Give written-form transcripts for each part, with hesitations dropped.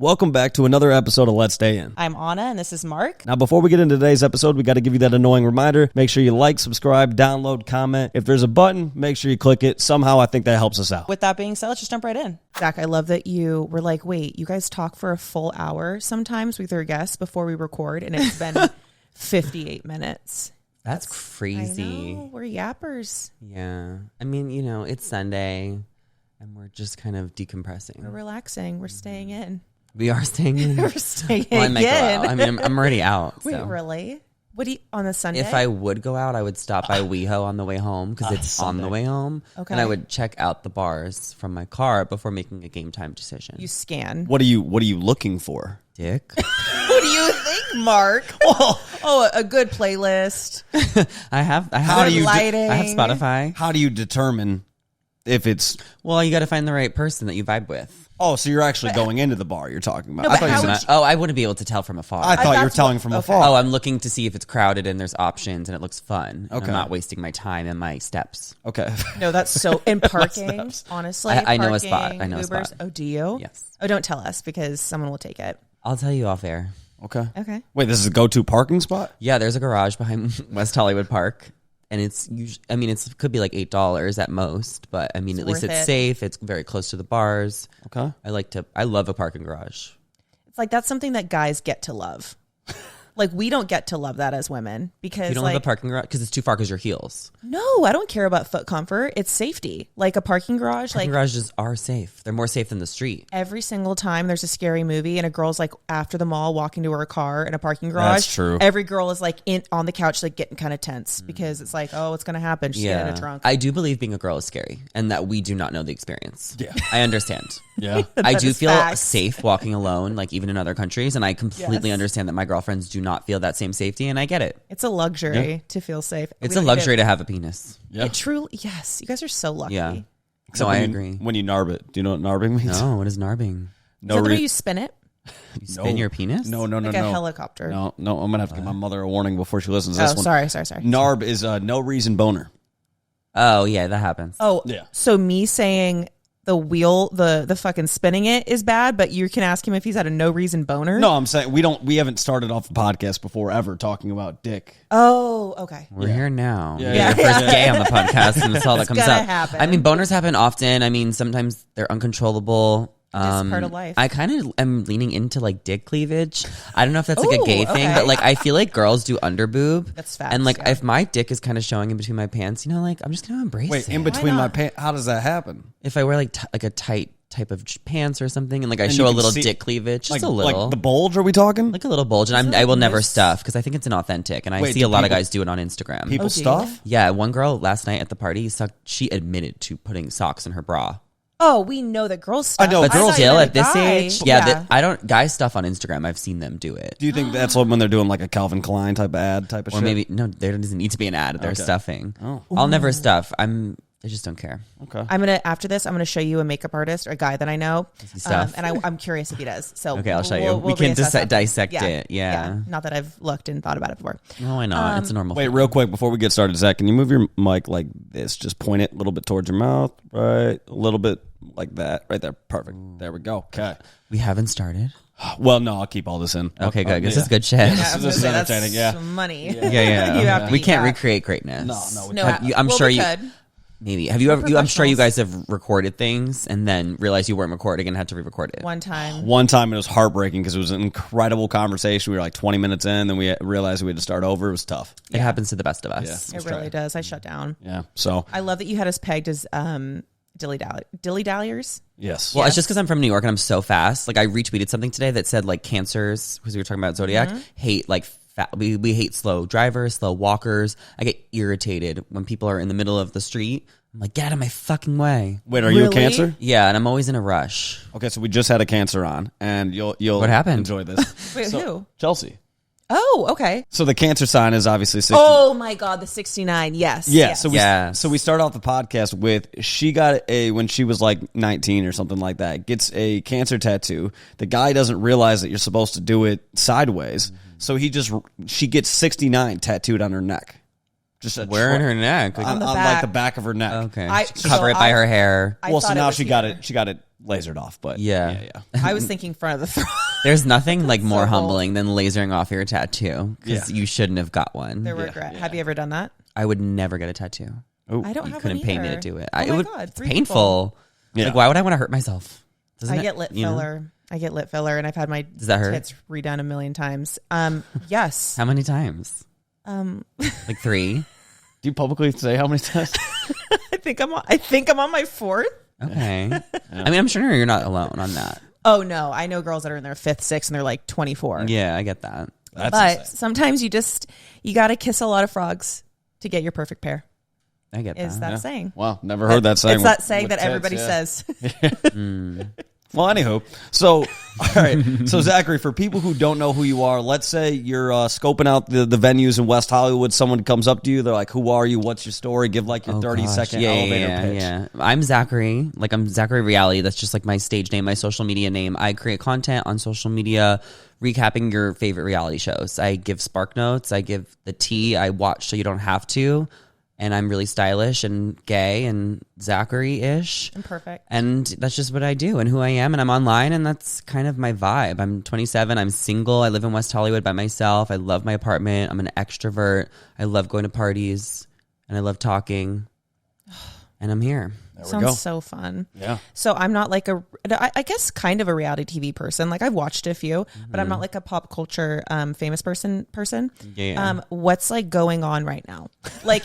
Welcome back to another episode of Let's Stay In. I'm Anna, and this is Mark. Now, before we get into today's episode, we got to give you that annoying reminder. Make sure you like, subscribe, download, comment. If there's a button, make sure you click it. Somehow, I think that helps us out. With that being said, let's just jump right in. Zach, I love that you were like, wait, you guys talk for a full hour sometimes with your guests before we record, and it's been 58 minutes. That's crazy. I know, we're yappers. Yeah. I mean, you know, it's Sunday, and we're just kind of decompressing. We're relaxing. We're staying in. We are staying in. We're staying Well, I might go in. out. I mean, I'm already out. Wait, So. really? What do you, on a Sunday? If I would go out, I would stop by WeHo on the way home because it's Sunday. on the way home. Okay. And I would check out the bars from my car before making a game time decision. You scan. What are you looking for? Dick. What do you think, Mark? Oh, a good playlist. I have lighting. I have Spotify. How do you determine if it's... Well, you got to find the right person that you vibe with. Oh, so you're actually going into the bar you're talking about. No, I but thought you how said... would you- I wouldn't be able to tell from afar. I thought you were that's telling what- from okay. afar. Oh, I'm looking to see if it's crowded and there's options and it looks fun. And Okay. I'm not wasting my time and my steps. Okay. No, that's so in parking. Honestly, I know a spot. parking, I know a Ubers. spot. Oh, do you? Yes. Oh, don't tell us because someone will take it. I'll tell you off air. Okay. Okay. Wait, this is a go-to parking spot? Yeah, there's a garage behind West Hollywood Park. And it's usually, I mean, it could be like $8 at most. But I mean, It's at least worth it's it. safe. It's very close to the bars. Okay. I love a parking garage. It's like that's something that guys get to love. Like we don't get to love that as women because You don't like have a parking garage because it's too far because your heels. no, I don't care about foot comfort. It's safety. Like a parking garage, Parking like garages are safe. They're more safe than the street. every single time there's a scary movie and a girl's like after the mall walking to her car in a parking garage. That's true. Every girl is like on the couch like getting kind of tense because it's like, oh, what's gonna happen? She's getting in a trunk. I do believe being a girl is scary and that we do not know the experience. Yeah. I understand. Yeah. I That do is feel facts. safe walking alone, like even in other countries, and I completely Yes. understand that my girlfriends do not feel that same safety, and I get it. It's a luxury to feel safe. It's We a don't luxury get- to have a penis. Yeah. It truly, yes. You guys are so lucky. Yeah. Except No, I when agree. When you narb it. Do you know what narbing means? No, what is narbing? Is that the way you spin it? You spin your penis? No, Like a helicopter. No, I'm going to have to give my mother a warning before she listens to this Oh, one. sorry. Narb is a no reason boner. Oh, yeah, that happens. Oh, Yeah. So me saying the wheel, the fucking spinning it is bad, but you can ask him if he's had a no reason boner. No, I'm saying we haven't started off the podcast before ever talking about dick. Oh, okay. We're here now. Yeah, You're yeah. the first gay on the podcast, and that's all that comes gonna up. happen. I mean, boners happen often. I mean, sometimes they're uncontrollable. Just part of life. I kind of am leaning into like dick cleavage. I don't know if that's like a Ooh, gay thing, okay. but like I feel like girls do underboob. That's facts, And like yeah. if my dick is kind of showing in between my pants, you know, like I'm just gonna embrace Wait, it. in between Why my not? pants, how does that happen? If I wear like a tight type of pants or something, and like I And show you a can little see- dick cleavage, just Like, a little, like the bulge, are we talking? like a little bulge, and I will never stuff because I think it's inauthentic, and I Wait, see do a lot of people- guys do it on Instagram. People Oh, do you? stuff? Yeah, one girl last night at the party she admitted to putting socks in her bra. Oh, we know that girls stuff. I know, But girls thought you still meant at this a guy. age, I don't guys stuff on Instagram. I've seen them do it. Do you think that's when they're doing like a Calvin Klein type of ad type of Or shit? maybe no, there doesn't need to be an ad. They're Okay. stuffing. Oh. I'll never stuff. I just don't care. Okay. After this, I'm gonna show you a makeup artist or a guy that I know, he stuff? and I'm curious if he does. So Okay, I'll show you. we'll We can reassess that. dissect it. Yeah. Not that I've looked and thought about it before. No, why not? It's a normal. Wait, thing. real quick before we get started, Zach, can you move your mic like this? Just point it a little bit towards your mouth, right? A little bit like that, right there. Perfect. There we go. Okay. We haven't started. Well, no, I'll keep all this in. Okay, good. This yeah. is good shit. Yeah, I This was is gonna say, entertaining, that's yeah. money. Yeah. You have to We eat can't that. recreate greatness. No, No, I'm well, sure we you could. maybe. Have you ever? I'm sure you professionals. guys have recorded things and then realized you weren't recording and had to re-record it. One time. One time it was heartbreaking because it was an incredible conversation. We were like 20 minutes in, then we realized we had to start over. It was tough. It happens to the best of us. Yeah. It really does. I shut down. Yeah. So, I love that you had us pegged as dilly-dalliers. yes. Well, it's just because I'm from New York and I'm so fast. Like I retweeted something today that said like cancers, because we were talking about Zodiac, hate like we hate slow drivers, slow walkers. I get irritated when people are in the middle of the street. I'm like, get out of my fucking way. Wait, are you a Really? Cancer? Yeah, and I'm always in a rush. Okay, so we just had a Cancer on, and you'll What happened? enjoy this. Wait, who? Chelsea. Oh, okay. So the Cancer sign is obviously 60. Oh my God, the 69. Yes. Yeah, yes. so we start off the podcast with she got when she was like 19 or something like that, gets a Cancer tattoo. The guy doesn't realize that you're supposed to do it sideways, so she gets 69 tattooed on her neck. Just a Where in her neck? Like, on the like back. the back of her neck. okay. I- Cover so it by I- her hair. I Well, so thought it now was she got here. it. She got it lasered off. But Yeah. I was thinking front of the throat. There's nothing like more so humbling than lasering off your tattoo because you shouldn't have got one. The regret. Have you ever done that? I would never get a tattoo. Oh, I don't You have couldn't one pay me either. to do it. Oh It my would, God, it's 3 painful. Yeah. Like, why would I want to hurt myself? Doesn't I it? get lip You know? filler. I get lip filler, and I've had my Does that hurt? tits redone a million times. Yes. How many times? Like 3? do you publicly say how many times? I think I'm on my 4th. Okay. I mean, I'm sure you're not alone on that. Oh no, I know girls that are in their 5th, 6th, and they're like 24. Yeah, I get that. That's But insane. sometimes you got to kiss a lot of frogs to get your perfect pair. I get Is that. that saying? Wow, never heard that saying. It's that saying that everybody says. says. Well, anywho, so all right, so Zachary, for people who don't know who you are, let's say you're scoping out the venues in West Hollywood. Someone comes up to you, they're like, "Who are you? What's your story?" Give like your 30-second elevator pitch. Yeah. I'm Zachary. Like, I'm Zachary Reality. That's just like my stage name, my social media name. I create content on social media, recapping your favorite reality shows. I give spark notes. I give the tea. I watch so you don't have to. And I'm really stylish and gay and Zachary-ish. I'm perfect. And that's just what I do and who I am. And I'm online, and that's kind of my vibe. I'm 27. I'm single. I live in West Hollywood by myself. I love my apartment. I'm an extrovert. I love going to parties, and I love talking. And I'm here. There we Sounds go. so fun. Yeah. So I'm not like I guess kind of a reality TV person. Like I've watched a few, but I'm not like a pop culture famous person. Yeah. What's like going on right now? Like,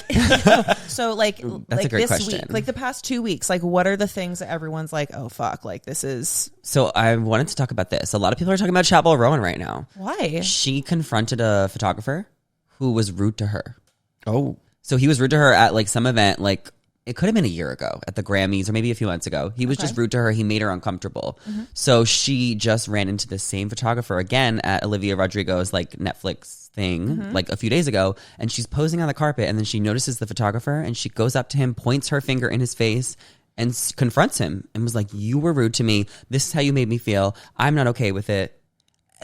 so like, That's a great this question. week, like the past 2 weeks, like what are the things that everyone's like, oh fuck, like this is So I wanted to talk about this. A lot of people are talking about Chappell Rowan right now. why? She confronted a photographer who was rude to her. Oh, So he was rude to her at like some event, like it could have been a year ago at the Grammys or maybe a few months ago. He was just rude to her. He made her uncomfortable. So she just ran into the same photographer again at Olivia Rodrigo's like Netflix thing like a few days ago. And she's posing on the carpet, and then she notices the photographer, and she goes up to him, points her finger in his face, and confronts him and was like, "You were rude to me. This is how you made me feel. I'm not okay with it."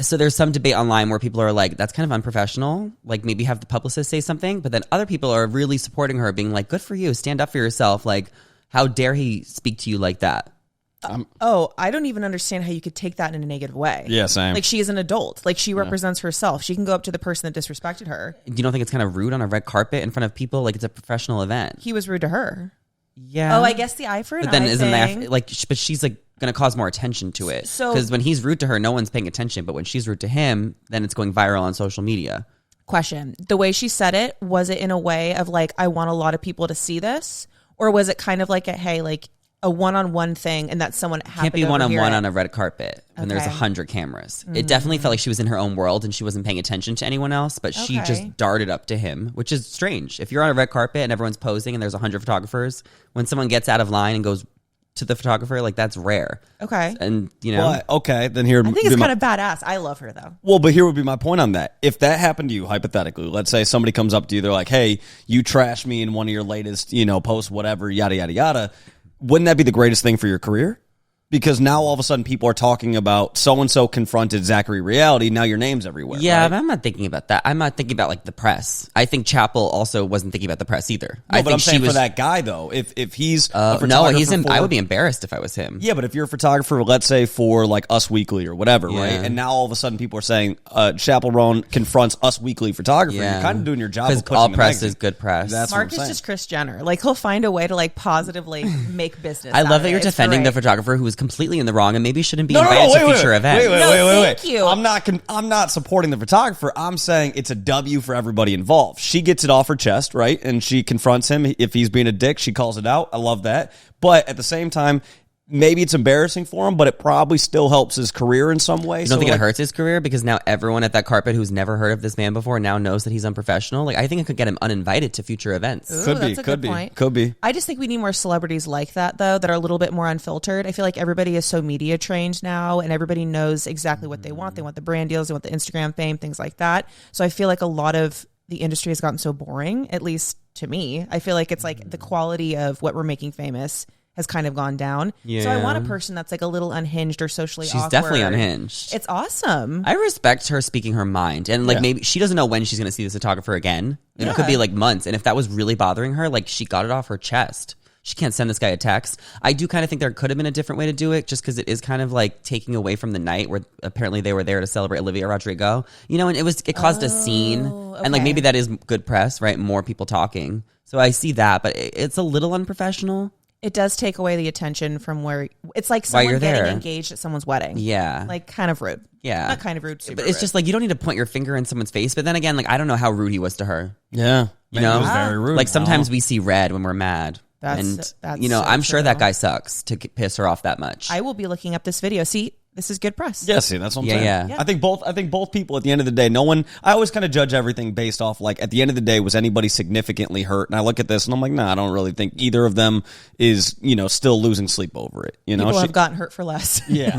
So there's some debate online where people are like, that's kind of unprofessional. Like maybe have the publicist say something. But then other people are really supporting her, being like, good for you. Stand up for yourself. Like, how dare he speak to you like that? Oh, I don't even understand how you could take that in a negative way. yeah, same. Like she is an adult. Like she represents herself. She can go up to the person that disrespected her. You don't think it's kind of rude on a red carpet in front of people? Like it's a professional event. He was rude to her. Yeah. Oh, I guess the eye for an But then eye isn't thing. that like, but she's like going to cause more attention to it. So- Because when he's rude to her, no one's paying attention. But when she's rude to him, then it's going viral on social media. Question. The way she said it, was it in a way of like, I want a lot of people to see this? Or was it kind of like hey, like a one-on-one thing and that someone happened Can't be to overhear one-on-one it? on a red carpet when there's Okay. 100 cameras. It definitely felt like she was in her own world and she wasn't paying attention to anyone else, but she Okay. just darted up to him, which is strange. If you're on a red carpet and everyone's posing and there's 100 photographers, when someone gets out of line and goes to the photographer, like that's rare. Okay. And, you know, But, okay, then here. I think it's kind of badass. I love her though. Well, but here would be my point on that. If that happened to you, hypothetically, let's say somebody comes up to you, they're like, "Hey, you trashed me in one of your latest, posts, whatever, yada yada yada." Wouldn't that be the greatest thing for your career? Because now all of a sudden people are talking about so-and-so confronted Zachary Reality. Now your name's everywhere. yeah, right? but I'm not thinking about that. I'm not thinking about like the press. I think Chappell also wasn't thinking about the press either. No, I but think I'm saying she was for that guy though, if he's a no, photographer he's in. for- I would be embarrassed if I was him. Yeah, but if you're a photographer, let's say for like Us Weekly or whatever, right? Yeah. And now all of a sudden people are saying Chappell Roan confronts Us Weekly photographer. Yeah. You're kind of doing your job. Because of pushing all the press magazine. is good press. That's Mark what is I'm just saying. Chris Jenner. Like he'll find a way to like positively make business. I out love of that it. you're It's defending the great. photographer who was completely in the wrong and maybe shouldn't be No, invited to wait, future events. Wait, No, wait. thank you. I'm not supporting the photographer. I'm saying it's a W for everybody involved. She gets it off her chest, right? And she confronts him. If he's being a dick, she calls it out. I love that. But at the same time, maybe it's embarrassing for him, but it probably still helps his career in some way. You don't think it hurts his career because now everyone at that carpet who's never heard of this man before now knows that he's unprofessional? Like, I think it could get him uninvited to future events. Ooh, Could be, that's a could good be, point. could be. I just think we need more celebrities like that, though, that are a little bit more unfiltered. I feel like everybody is so media trained now, and everybody knows exactly what they want. They want the brand deals, they want the Instagram fame, things like that. So I feel like a lot of the industry has gotten so boring, at least to me. I feel like it's like the quality of what we're making famous has kind of gone down. So I want a Yeah. person that's like a little unhinged or socially She's awkward. definitely unhinged. It's awesome. I respect her speaking her mind. And, like, Yeah. maybe she doesn't know when she's going to see this photographer again. And It could be, like, months. And if that was really bothering her, like, she got it off her chest. she can't send this guy a text. I do kind of think there could have been a different way to do it, just because it is kind of like taking away from the night where apparently they were there to celebrate Olivia Rodrigo, and it caused a scene, and like maybe that is good press, right? More people talking. So I see that, but it's a little unprofessional. It does take away the attention from where it's like someone getting engaged at someone's wedding. Yeah. Like kind of rude. Yeah. Not kind of rude, super But it's rude. just like, you don't need to point your finger in someone's face. But then again, like, I don't know how rude he was to her. Yeah. You know? It was very rude. Like sometimes we see red when we're mad. That's I'm sure true. that guy sucks to piss her off that much. I will be looking up this video. See, this is good press. Yeah, see, that's what I'm saying. Yeah. I think both people at the end of the day, I always kind of judge everything based off, like, at the end of the day, was anybody significantly hurt? And I look at this and I'm like, nah, I don't really think either of them is, still losing sleep over it. People have gotten hurt for less. Yeah.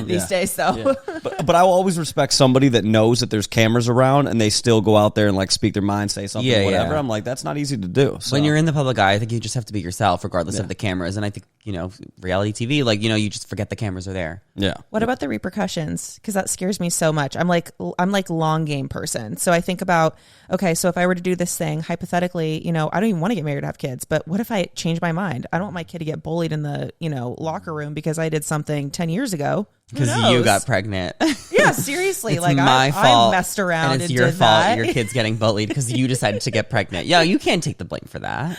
These days, though. Yeah. But I will always respect somebody that knows that there's cameras around and they still go out there and like speak their mind, say something, whatever. I'm like, that's not easy to do. So. When you're in the public eye, I think you just have to be yourself regardless of the cameras. And I think, reality TV, like, you just forget the cameras are there. Yeah. What about the repercussions? Because that scares me so much. I'm like long game person. So I think about, okay, so if I were to do this thing, hypothetically, I don't even want to get married to have kids, but what if I change my mind? I don't want my kid to get bullied in the, locker room because I did something 10 years ago. Because you got pregnant. Yeah, seriously. It's like my fault. I messed around and and it's your did fault that. your kid's getting bullied because you decided to get pregnant. Yeah, you can't take the blame for that.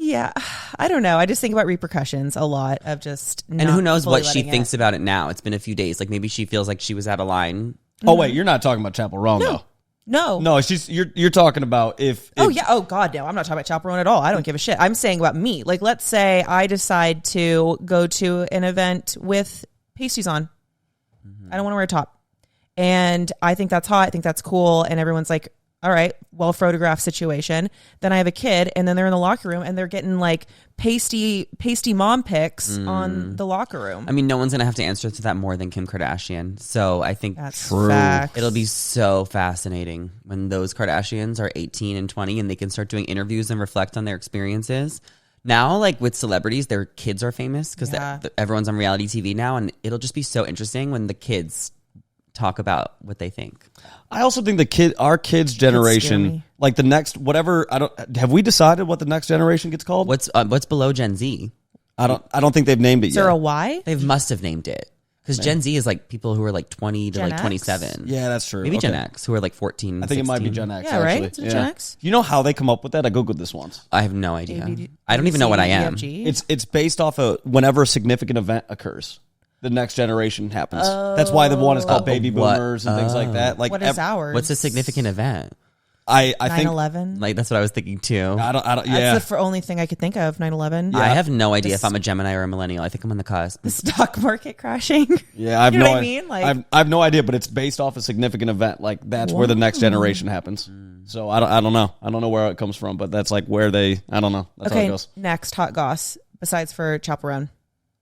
Yeah, I don't know. I just think about repercussions a lot of just And who knows fully what she letting thinks about it now. It's been a few days. Like maybe she feels like she was out of line. Oh, wait, you're not talking about Chaperone, though. No, you're talking about if oh yeah. Oh God, no. I'm not talking about chaperone at all. I don't give a shit. I'm saying about me. Like, let's say I decide to go to an event with pasties on. I don't want to wear a top, and I think that's hot. I think that's cool, and everyone's like, all right, well photographed situation. Then I have a kid, and then they're in the locker room, and they're getting like pasty mom pics on the locker room. I mean, no one's going to have to answer to that more than Kim Kardashian. So I think That's facts. it'll be so fascinating when those Kardashians are 18 and 20 and they can start doing interviews and reflect on their experiences. Now, like with celebrities, their kids are famous because everyone's on reality TV now, and it'll just be so interesting when the kids talk about what they think. I also think our kids' generation, like the next whatever. Have we decided what the next generation gets called? What's below Gen Z? I don't think they've named it Is yet. there a Y? They must have named it because Gen Z is like people who are like 20 to Gen like X? 27. Yeah, that's true. Maybe Okay. Gen X who are like 14. I think it might be Gen X. Yeah, right? Actually. Is it Gen X? You know how they come up with that? I googled this once. I have no idea. I don't even know what I am. It's based off of whenever a significant event occurs, the next generation happens. That's why the one is called baby boomers and things like that. Like What is ours? What's a significant event? I think 9/11. Like that's what I was thinking too. I don't. Yeah. That's the only thing I could think of. 9/11. I have no idea if I'm a Gemini or a millennial. I think I'm on the cusp. The stock market crashing. Yeah, I have You know no. what I mean? Like- I have no idea, but it's based off a significant event. Like that's where the next generation happens. So I don't know. I don't know where it comes from, but that's like where they. I don't know. That's how it Okay, goes. next hot goss besides for chaperone.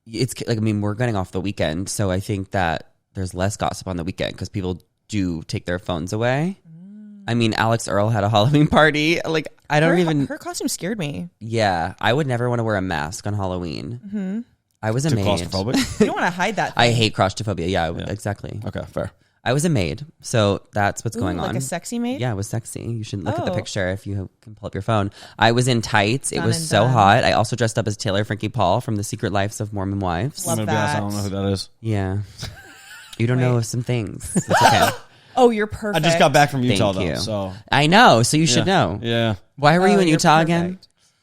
It's like, I mean, we're getting off the weekend, so I think that there's less gossip on the weekend because people do take their phones away. I mean, Alex Earl had a Halloween party. Like, I don't even. Her costume scared me. Yeah, I would never want to wear a mask on Halloween. Mm-hmm. I was a Too maid. claustrophobic. You don't want to hide that. I hate claustrophobia. Yeah, exactly. Okay, fair. I was a maid, so that's what's going on. Like a sexy maid? Yeah, it was sexy. You should look at the Oh. picture if you can pull up your phone. I was in tights. It Done was and so done. hot. I also dressed up as Taylor Frankie Paul from The Secret Lives of Mormon Wives. Love I'm gonna be honest, I that. don't know who that is. Yeah. You don't Wait. know some things. It's okay. Oh, you're perfect. I just got back from Utah Thank though, you. so I know, so you should know. yeah. Why were you in you're Utah perfect. again?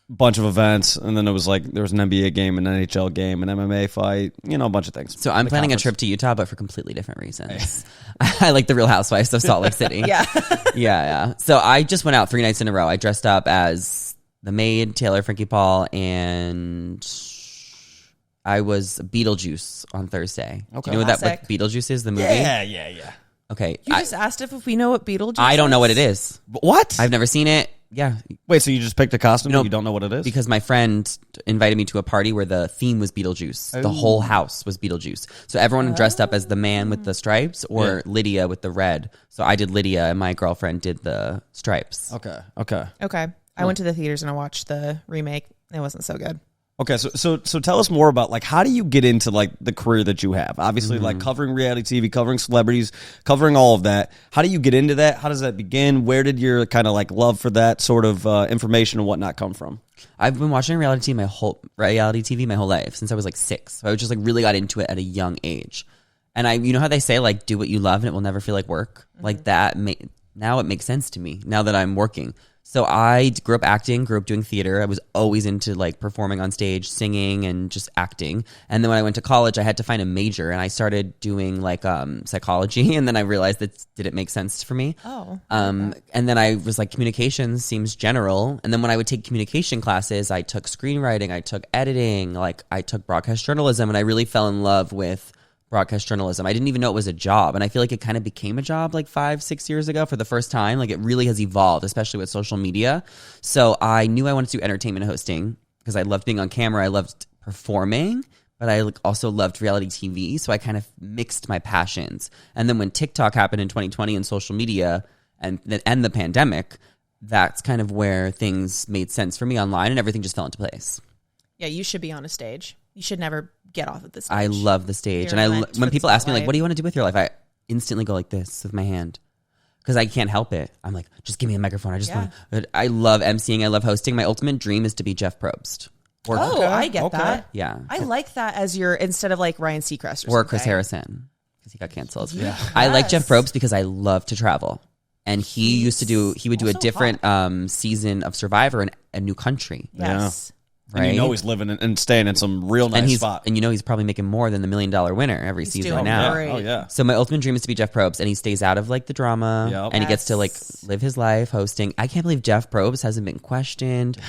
Bunch of events, and then it was like there was an NBA game, an NHL game, an MMA fight, a bunch of things. So I'm planning a trip to Utah, but for completely different reasons. I like the Real Housewives of Salt Lake City. Yeah. Yeah. So I just went out 3 nights in a row. I dressed up as the maid, Taylor Frankie Paul, and I was Beetlejuice on Thursday. Okay. Do you know what Classic. Beetlejuice is, the movie? Yeah. Okay. You just asked if we know what Beetlejuice I don't know is? what it is. What? I've never seen it. Yeah. Wait, so you just picked a costume You know, and you don't know what it is? Because my friend invited me to a party where the theme was Beetlejuice. The whole house was Beetlejuice. So everyone dressed up as the man with the stripes or Lydia with the red. So I did Lydia and my girlfriend did the stripes. Okay. Okay. I went to the theaters and I watched the remake. It wasn't so good. Okay, so tell us more about like how do you get into like the career that you have? Obviously, like covering reality TV, covering celebrities, covering all of that. How do you get into that? How does that begin? Where did your kind of like love for that sort of information and whatnot come from? I've been watching reality TV my whole life since I was like 6. So I just like really got into it at a young age. And you know how they say like do what you love and it will never feel like work? Like that. Now it makes sense to me now that I'm working. So I grew up acting, grew up doing theater. I was always into like performing on stage, singing, and just acting. And then when I went to college, I had to find a major, and I started doing like psychology. And then I realized that didn't make sense for me. And then I was like, communications seems general. And then when I would take communication classes, I took screenwriting, I took editing, like I took broadcast journalism, and I really fell in love with broadcast journalism. I didn't even know it was a job. And I feel like it kind of became a job like 5-6 years ago for the first time. Like it really has evolved, especially with social media. So I knew I wanted to do entertainment hosting because I loved being on camera. I loved performing, but I also loved reality TV. So I kind of mixed my passions. And then when TikTok happened in 2020 and social media and the pandemic, that's kind of where things made sense for me online and everything just fell into place. Yeah, you should be on a stage. You should never get off of the stage. I love the stage. And when people ask me, like, what do you want to do with your life? I instantly go like this with my hand because I can't help it. I'm like, just give me a microphone. I love emceeing. I love hosting. My ultimate dream is to be Jeff Probst. I get that. Yeah. I like that as instead of like Ryan Seacrest or Chris Harrison because he got canceled. Yeah. I like Jeff Probst because I love to travel. And he would do a different season of Survivor in a new country. Yes. Yeah. Right? And he's living and staying in some real nice spot. And he's probably making more than the $1 Million Winner every season right now. Great. Oh, yeah. So my ultimate dream is to be Jeff Probst, and he stays out of like the drama, and he gets to like live his life hosting. I can't believe Jeff Probst hasn't been questioned.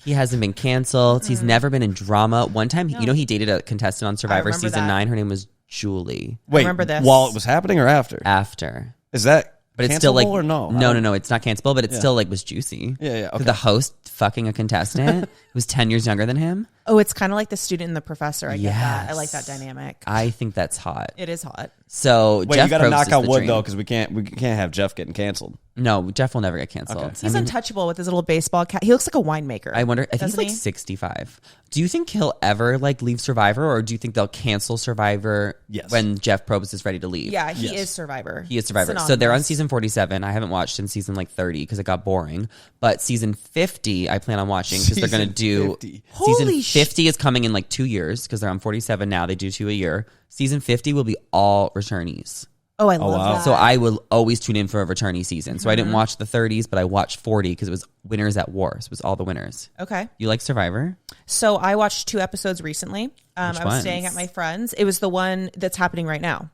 He hasn't been canceled. He's never been in drama. One time, he dated a contestant on Survivor season 9. Her name was Julie. Wait, I remember this. While it was happening or after? After. Is that but it's still like or no? No, it's not cancelable, but it still like was juicy. Yeah. Okay. The host fucking a contestant who was 10 years younger than him. Oh, it's kind of like the student and the professor. I get that. I like that dynamic. I think that's hot. It is hot. So wait, Jeff you got to knock on wood dream. though, because we can't have Jeff getting canceled. No, Jeff will never get canceled. Okay. He's untouchable with his little baseball cap. He looks like a winemaker. I wonder. I think he's like 65. Do you think he'll ever like leave Survivor, or do you think they'll cancel Survivor when Jeff Probst is ready to leave? Yeah, he is Survivor. He is Survivor. Synonymous. So they're on season 47. I haven't watched in season like 30 because it got boring. But season 50, I plan on watching because they're going to do. 50. Season 50 is coming in like 2 years because they're on 47 now. They do 2 a year. Season 50 will be all returnees. Oh, I love that. So I will always tune in for a returnee season. So I didn't watch the 30s, but I watched 40 because it was winners at war. So it was all the winners. Okay. You like Survivor? So I watched 2 episodes recently. I was staying at my friend's. It was the one that's happening right now.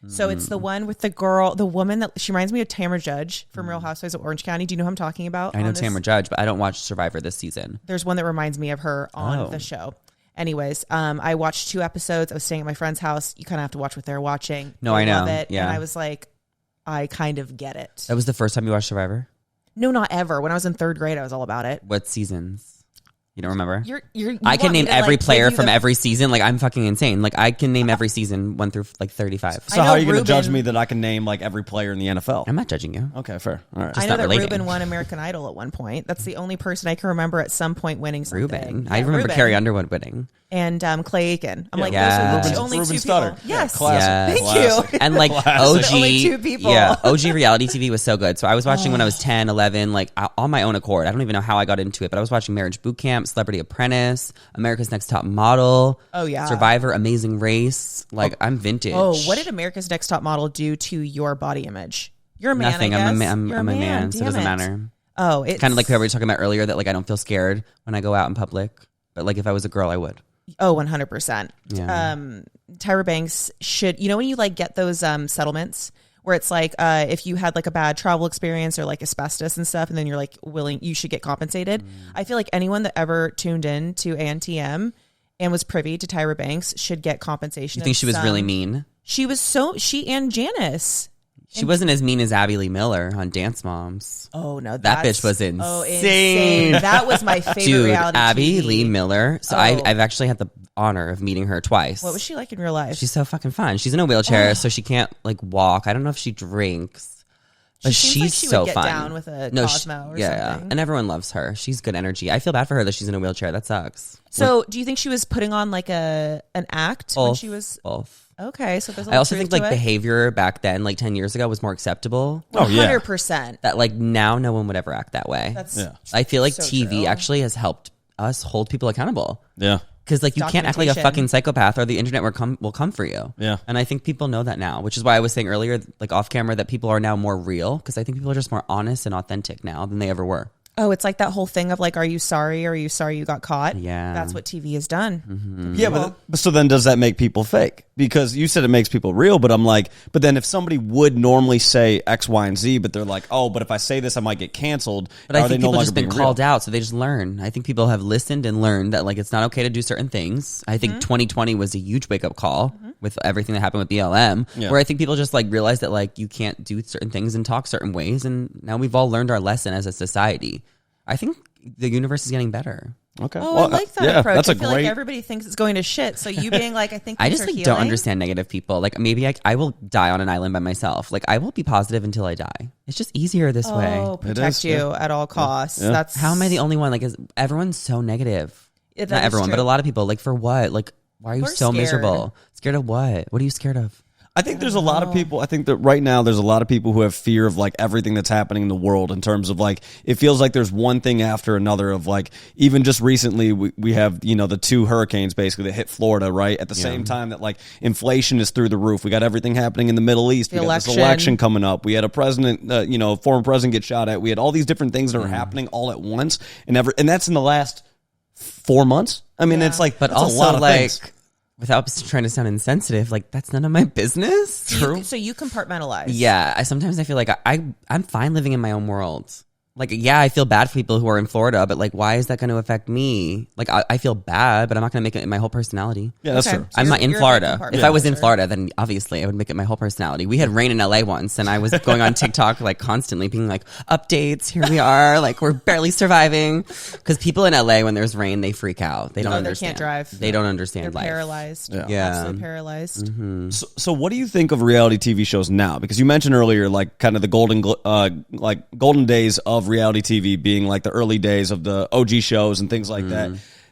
So it's the one with the woman that she reminds me of Tamra Judge from Real Housewives of Orange County. Do you know who I'm talking about? I know Tamra Judge, but I don't watch Survivor this season. There's one that reminds me of her on the show. Anyways, I watched 2 episodes. I was staying at my friend's house. You kind of have to watch what they're watching. No, I know. Love it. Yeah. And I was like, I kind of get it. That was the first time you watched Survivor? No, not ever. When I was in 3rd grade, I was all about it. What seasons? You don't remember? I can name every player from every season. Like, I'm fucking insane. Like, I can name every season 1 through like 35. So how are you going to judge me that I can name like every player in the NFL? I'm not judging you. Okay, fair. All right. I know that Ruben won American Idol at one point. That's the only person I can remember at some point winning something. Ruben. Yeah, I remember Ruben. Carrie Underwood winning. And Clay Aiken. I'm like, Yeah. those are the only Ruben 2 Studdard. people. Yes. Classic. Thank you. And like OG, The only 2 people. yeah, OG reality TV was so good. So I was watching when I was 10, 11, like on my own accord. I don't even know how I got into it, but I was watching Marriage Boot Camp, Celebrity Apprentice, America's Next Top Model. Oh, yeah. Survivor, Amazing Race. Like I'm vintage. Oh, what did America's Next Top Model do to your body image? You're a man. Nothing. I guess. I'm You're a man, so it doesn't Damn matter. Oh, it's Kind of like we were talking about earlier that like I don't feel scared when I go out in public, but like if I was a girl, I would. Oh, 100%. Yeah. Tyra Banks should, when you like get those settlements where it's like if you had like a bad travel experience or like asbestos and stuff, and then you're like you should get compensated. I feel like anyone that ever tuned in to ANTM and was privy to Tyra Banks should get compensation. You think she was really mean? She and Janice. She wasn't as mean as Abby Lee Miller on Dance Moms. Oh no, that bitch was insane. Oh, insane. That was my favorite Dude, reality Abby TV. Lee Miller. So I've actually had the honor of meeting her twice. What was she like in real life? She's so fucking fun. She's in a wheelchair, so she can't like walk. I don't know if she drinks, But She she's she so would get fun. down with a Cosmo or something. And everyone loves her. She's good energy. I feel bad for her that she's in a wheelchair. That sucks. So, do you think she was putting on like an act when she was? Both. Okay, so there's. I also think like it. behavior back then, like 10 years ago, was more acceptable. 100%. That like now, no one would ever act that way. I feel like so TV true. actually has helped us hold people accountable. Yeah. Because like you can't act like a Documentation. fucking psychopath, or the internet will come for you. Yeah. And I think people know that now, which is why I was saying earlier, like off camera, that people are now more real. Because I think people are just more honest and authentic now than they ever were. Oh, it's like that whole thing of like, are you sorry? Or are you sorry you got caught? Yeah. That's what TV has done. Mm-hmm. Yeah, but so then does that make people fake? Because you said it makes people real, but I'm like, but then if somebody would normally say X, Y, and Z, but they're like, oh, but if I say this, I might get canceled. But I think no people longer just been being called real? out, so they just learn. I think people have listened and learned that like it's not okay to do certain things. I think 2020 was a huge wake up call with everything that happened with BLM, where I think people just like realized that like you can't do certain things and talk certain ways, and now we've all learned our lesson as a society. I think the universe is getting better. Okay. Oh, Well, I like that approach. That's I a feel great. like everybody thinks it's going to shit. So you being like, I think I things just are like healing. don't understand negative people. Like maybe I will die on an island by myself. Like I will be positive until I die. It's just easier this way. Oh, protect is, you at all costs. Yeah. That's How am I the only one? Like everyone's so negative. That Not is everyone, true. but a lot of people. Like for what? Like why are you People are so scared. miserable? Scared of what? What are you scared of? I think there's a lot of people. I think that right now there's a lot of people who have fear of like everything that's happening in the world in terms of like it feels like there's one thing after another of like even just recently we have the 2 hurricanes basically that hit Florida right at the same time that like inflation is through the roof. We got everything happening in the Middle East. We got this election coming up. We had a president, former president get shot at. We had all these different things that are happening all at once and that's in the last 4 months. I mean, it's like But that's also a lot of like things. without trying to sound insensitive, like that's none of my business. So you compartmentalize. Yeah, I sometimes feel like I'm fine living in my own world. Like, yeah, I feel bad for people who are in Florida, but like, why is that going to affect me? Like, I feel bad, but I'm not going to make it my whole personality. Yeah, that's Okay. true. I'm not in You're a Florida. big If I was in compartmentalizer. Florida, then obviously I would make it my whole personality. We had rain in LA once, and I was going on TikTok like constantly being like, updates, here we are, like we're barely surviving. Because people in LA, when there's rain, they freak out. They don't They understand. can't drive. They don't understand They're life. paralyzed. Yeah. Absolutely paralyzed. So what do you think of reality TV shows now? Because you mentioned earlier, like kind of the golden days of reality TV being like the early days of the OG shows and things like that.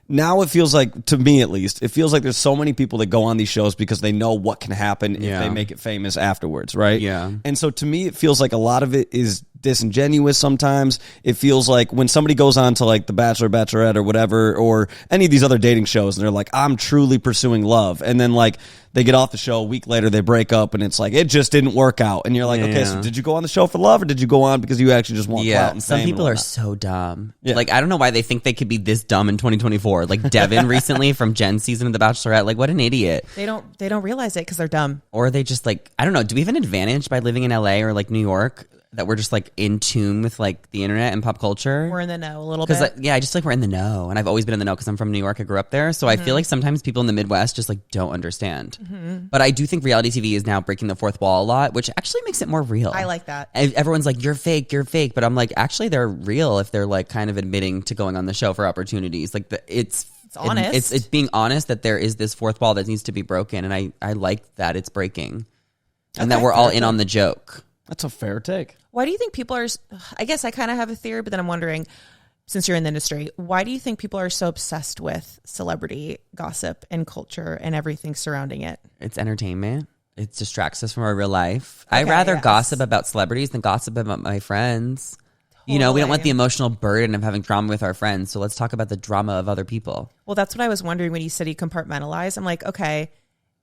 Now it feels like, to me at least, it feels like there's so many people that go on these shows because they know what can happen if they make it famous afterwards, right? Yeah. And so to me, it feels like a lot of it is disingenuous sometimes. It feels like when somebody goes on to like The Bachelor, Bachelorette or whatever, or any of these other dating shows, and they're like, I'm truly pursuing love. And then like they get off the show a week later, they break up and it's like, it just didn't work out. And you're like, okay, so did you go on the show for love or did you go on because you actually just want clout and some fame people and are whatnot? so dumb. Yeah. Like I don't know why they think they could be this dumb in 2024. Like Devin recently from Jen's season of The Bachelorette. Like what an idiot. They don't realize it because they're dumb. Or they just like I don't know. Do we have an advantage by living in LA or like New York that we're just like in tune with like the internet and pop culture? We're in the know a little bit. Because I just feel like we're in the know, and I've always been in the know because I'm from New York. I grew up there, so I feel like sometimes people in the Midwest just like don't understand. But I do think reality TV is now breaking the fourth wall a lot, which actually makes it more real. I like that. Everyone's like, you're fake, but I'm like, actually, they're real if they're like kind of admitting to going on the show for opportunities. Like it's honest. It's being honest that there is this fourth wall that needs to be broken, and I like that it's breaking, and that we're all in on the joke. That's a fair take. Why do you think people are? I guess I kind of have a theory, but then I'm wondering, since you're in the industry, why do you think people are so obsessed with celebrity gossip and culture and everything surrounding it? It's entertainment. It distracts us from our real life. I'd Okay, rather yes. gossip about celebrities than gossip about my friends. You know, we don't want the emotional burden of having drama with our friends, so let's talk about the drama of other people. Well, that's what I was wondering when you said you compartmentalize. I'm like, okay,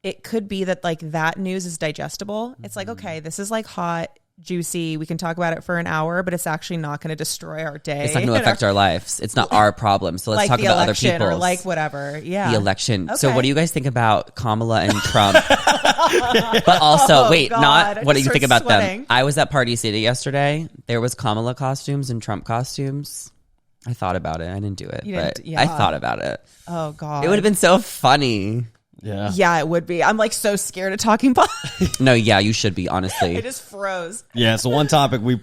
it could be that like that news is digestible. It's like, okay, this is like hot, juicy. We can talk about it for an hour, but it's actually not going to destroy our day. It's not going to affect our lives. It's not our problem. So let's like talk the about other election people's. or like whatever. Yeah, The election. So Okay. what do you guys think about Kamala and Trump? But also, wait, God, not I what do you just think start about sweating. them? I was at Party City yesterday. There was Kamala costumes and Trump costumes. I thought about it. I didn't do it, You but didn't- yeah. I thought about it. Oh God, It would have been so funny. Yeah, it would be. I'm like so scared of talking pot. No, yeah, you should be, honestly. I just froze. Yeah, so one topic we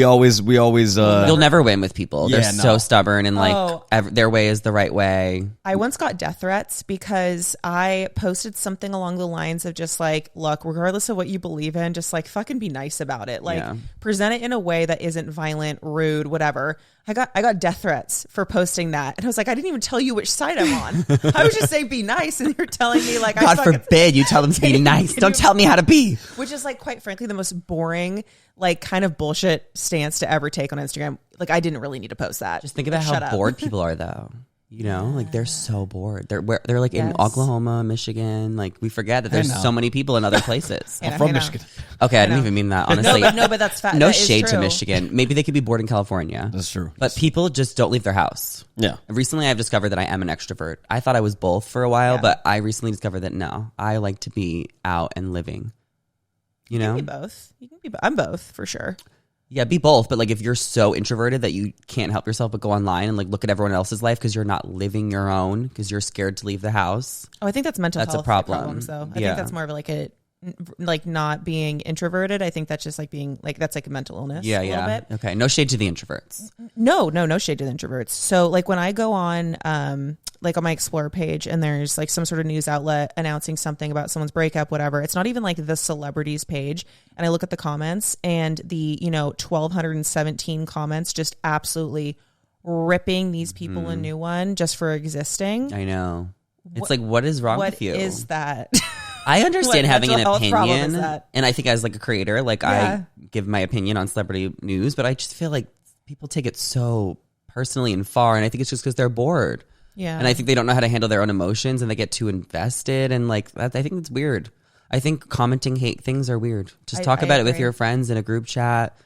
always You'll never win with people. They're so stubborn and like their way is the right way. I once got death threats because I posted something along the lines of just like, look, regardless of what you believe in, just like fucking be nice about it. Like present it in a way that isn't violent, rude, whatever. I got death threats for posting that. And I was like, I didn't even tell you which side I'm on. I was just saying be nice. And you're telling me like, God forbid you tell them to be nice. Don't tell me how to be. Which is like, quite frankly, the most boring, like kind of bullshit stance to ever take on Instagram. Like I didn't really need to post that. Just think about how bored people are though. You know, like they're so bored. They're like in Oklahoma, Michigan. Like we forget that there's so many people in other places. I'm from Michigan. Okay, I didn't even mean that, honestly. No, but that's fact. No that shade to Michigan. Maybe they could be bored in California. That's true. But people just don't leave their house. Yeah. Recently, I've discovered that I am an extrovert. I thought I was both for a while, but I recently discovered that no, I like to be out and living. You know? You can be both. You can be. I'm both for sure. Yeah, be both. But like if you're so introverted that you can't help yourself but go online and like look at everyone else's life because you're not living your own because you're scared to leave the house. Oh, I think that's mental health a problem. problems though. I think that's more of like not being introverted. I think that's just like being like that's like a mental illness. Yeah, a little bit. Okay, no shade to the introverts. No shade to the introverts. So like when I go on like on my Explore page and there's like some sort of news outlet announcing something about someone's breakup, whatever, it's not even like the celebrities page. And I look at the comments and the, 1,217 comments just absolutely ripping these people a new one just for existing. I know. It's like, what is wrong with you? What is that? I understand having an opinion. That? And I think as like a creator, like I give my opinion on celebrity news, but I just feel like people take it so personally and far. And I think it's just because they're bored. Yeah. And I think they don't know how to handle their own emotions and they get too invested. And like that, I think it's weird. I think commenting hate things are weird. Just talk about it with your friends in a group chat.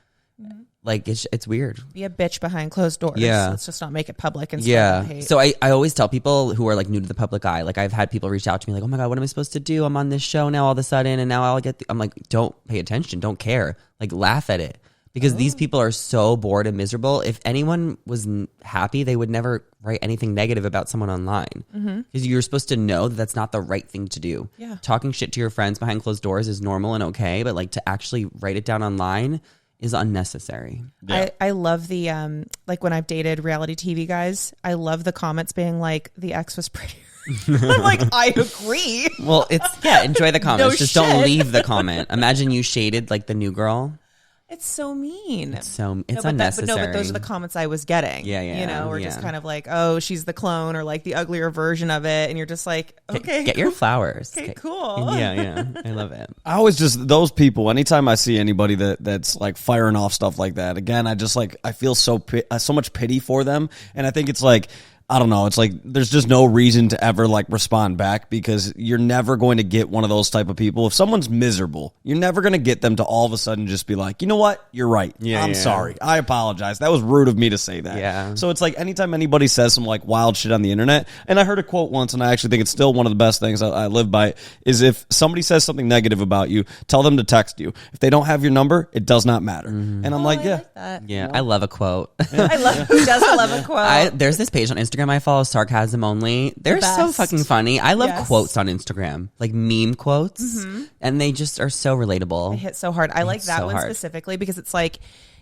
Mm-hmm. Like it's weird. Be a bitch behind closed doors. Yeah. Let's just not make it public and spread hate. So I always tell people who are like new to the public eye, like I've had people reach out to me like, oh my God, what am I supposed to do? I'm on this show now all of a sudden and now I'll get, I'm like, don't pay attention. Don't care. Like laugh at it. Because these people are so bored and miserable. If anyone was happy, they would never write anything negative about someone online. Because you're supposed to know that that's not the right thing to do. Yeah. Talking shit to your friends behind closed doors is normal and okay, but like to actually write it down online is unnecessary. Yeah. I love the like when I've dated reality TV guys, I love the comments being like the ex was prettier. I'm like, I agree. Well, enjoy the comments. Just don't leave the comment. Imagine you shaded like the new girl. It's so mean. It's unnecessary. But those are the comments I was getting. Yeah. Or just kind of like, oh, she's the clone or like the uglier version of it. And you're just like, okay. Get your flowers. Okay, cool. Yeah. I love it. I always those people, anytime I see anybody that's like firing off stuff like that, again, I just like, I feel so much pity for them. And I think it's like, I don't know. It's like there's just no reason to ever like respond back because you're never going to get one of those type of people. If someone's miserable, you're never going to get them to all of a sudden just be like, you know what? You're right. I'm sorry. I apologize. That was rude of me to say that. Yeah. So it's like anytime anybody says some like wild shit on the internet, and I heard a quote once, and I actually think it's still one of the best things I live by it, is if somebody says something negative about you, tell them to text you. If they don't have your number, it does not matter. And I'm like, I like that. Yeah, I love a quote. I love who doesn't love a quote. There's this page on Instagram I follow, Sarcasm Only. They're so fucking funny. I love quotes on Instagram, like meme quotes, and they just are so relatable. They hit so hard. I like that one specifically because it's like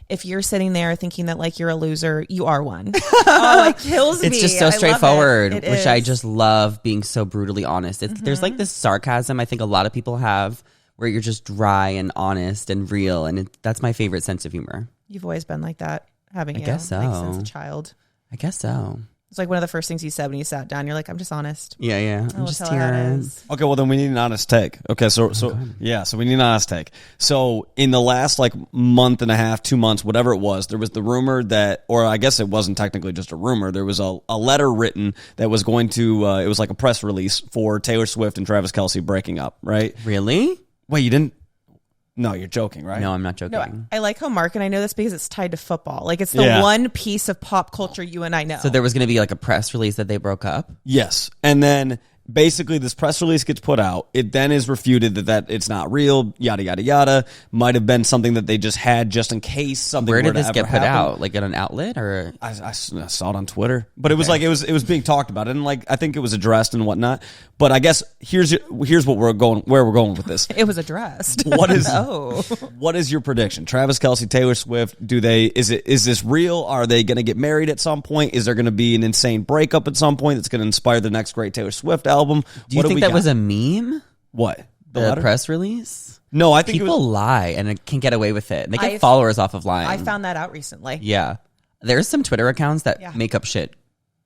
if you're sitting there thinking that like you're a loser, you are one. Oh, it kills me. It's just so straightforward, which is. I just love being so brutally honest. There's like this sarcasm I think a lot of people have where you're just dry and honest and real, and that's my favorite sense of humor. You've always been like that, haven't you? I guess so. Like, since a child. I guess so. It's like one of the first things you said when you sat down. You're like, I'm just honest. Yeah. I'm just here. Okay, well then we need an honest take. Okay, so we need an honest take. So in the last like month and a half, 2 months, whatever it was, there was the rumor that, or I guess it wasn't technically just a rumor, there was a letter written that was going to, it was like a press release for Taylor Swift and Travis Kelce breaking up, right? Really? Wait, you didn't? No, you're joking, right? No, I'm not joking. No, I like how Mark, and I know this because it's tied to football. Like it's the one piece of pop culture you and I know. So there was going to be like a press release that they broke up? Yes. And then basically this press release gets put out. It then is refuted that it's not real, yada, yada, yada. Might have been something that they just had just in case something Where were did to this ever get put happen. out? Like at an outlet or? I saw it on Twitter, but it was like it was being talked about, and like I think it was addressed and whatnot. But I guess here's what we're going with this. It was addressed. What is Oh. what is your prediction? Travis Kelce, Taylor Swift. Is this real? Are they going to get married at some point? Is there going to be an insane breakup at some point that's going to inspire the next great Taylor Swift album? Do you think that was a meme? What? The letter? press release? No, I think people lie and it can get away with it. They get followers off of lying. I found that out recently. Yeah. There's some Twitter accounts that make up shit.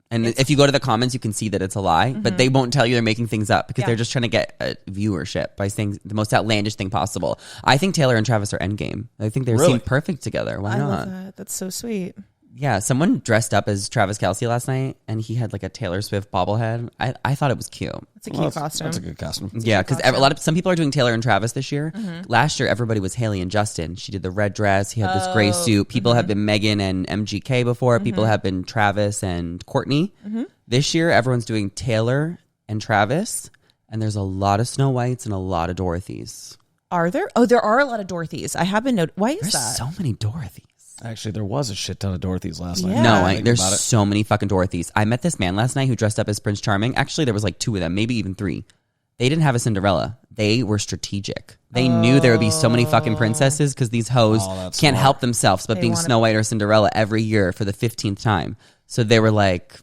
And if you go to the comments, you can see that it's a lie, but they won't tell you they're making things up because they're just trying to get viewership by saying the most outlandish thing possible. I think Taylor and Travis are endgame. I think they seem perfect together. Why I not? love that. That's so sweet. Yeah, someone dressed up as Travis Kelce last night, and he had like a Taylor Swift bobblehead. I thought it was cute. It's a cute costume. That's a good costume. Yeah, because some people are doing Taylor and Travis this year. Last year, everybody was Haley and Justin. She did the red dress. He had this gray suit. People have been Megan and MGK before. People have been Travis and Courtney. This year, everyone's doing Taylor and Travis, and there's a lot of Snow Whites and a lot of Dorothys. Are there? Oh, there are a lot of Dorothys. I have been noticed. Why is There's that? so many Dorothys. Actually, there was a shit ton of Dorothy's last night. Yeah. No, there's so many fucking Dorothys. I met this man last night who dressed up as Prince Charming. Actually, there was like 2 of them, maybe even 3. They didn't have a Cinderella. They were strategic. They knew there would be so many fucking princesses because these hoes can't help themselves but being Snow White or Cinderella every year for the 15th time. So they were like,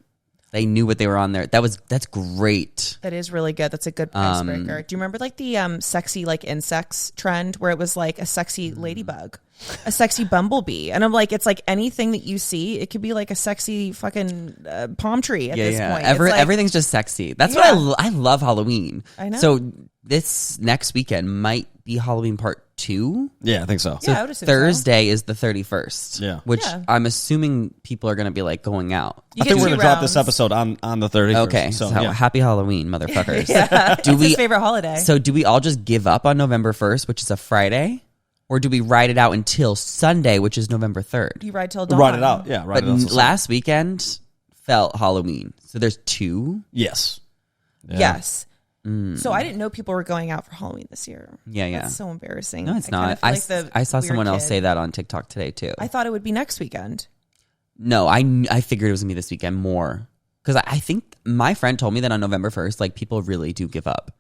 they knew what they were on there. That's great. That is really good. That's a good icebreaker. Do you remember like the sexy like insects trend where it was like a sexy ladybug, a sexy bumblebee, and I'm like, it's like anything that you see, it could be like a sexy fucking palm tree at this point. Everything's just sexy. That's what I love Halloween. I know. So this next weekend might be Halloween part 2. Yeah, I think so. Yeah, I would assume Thursday is the 31st. Yeah. Which I'm assuming people are going to be like going out. You I think get we're 2 going to drop this rounds. episode on the 31st. Okay. So yeah. happy Halloween, motherfuckers. It's his favorite holiday. So do we all just give up on November 1st, which is a Friday? Or do we ride it out until Sunday, which is November 3rd? You ride till dawn. Ride it out. Yeah, But last weekend felt Halloween. So there's 2? Yes. Yeah. Yes. So I didn't know people were going out for Halloween this year. Yeah. That's so embarrassing. No, it's I not. kinda feel like the I saw weird someone else kid. say that on TikTok today, too. I thought it would be next weekend. No, I figured it was going to be this weekend more. Because I think my friend told me that on November 1st, like, people really do give up.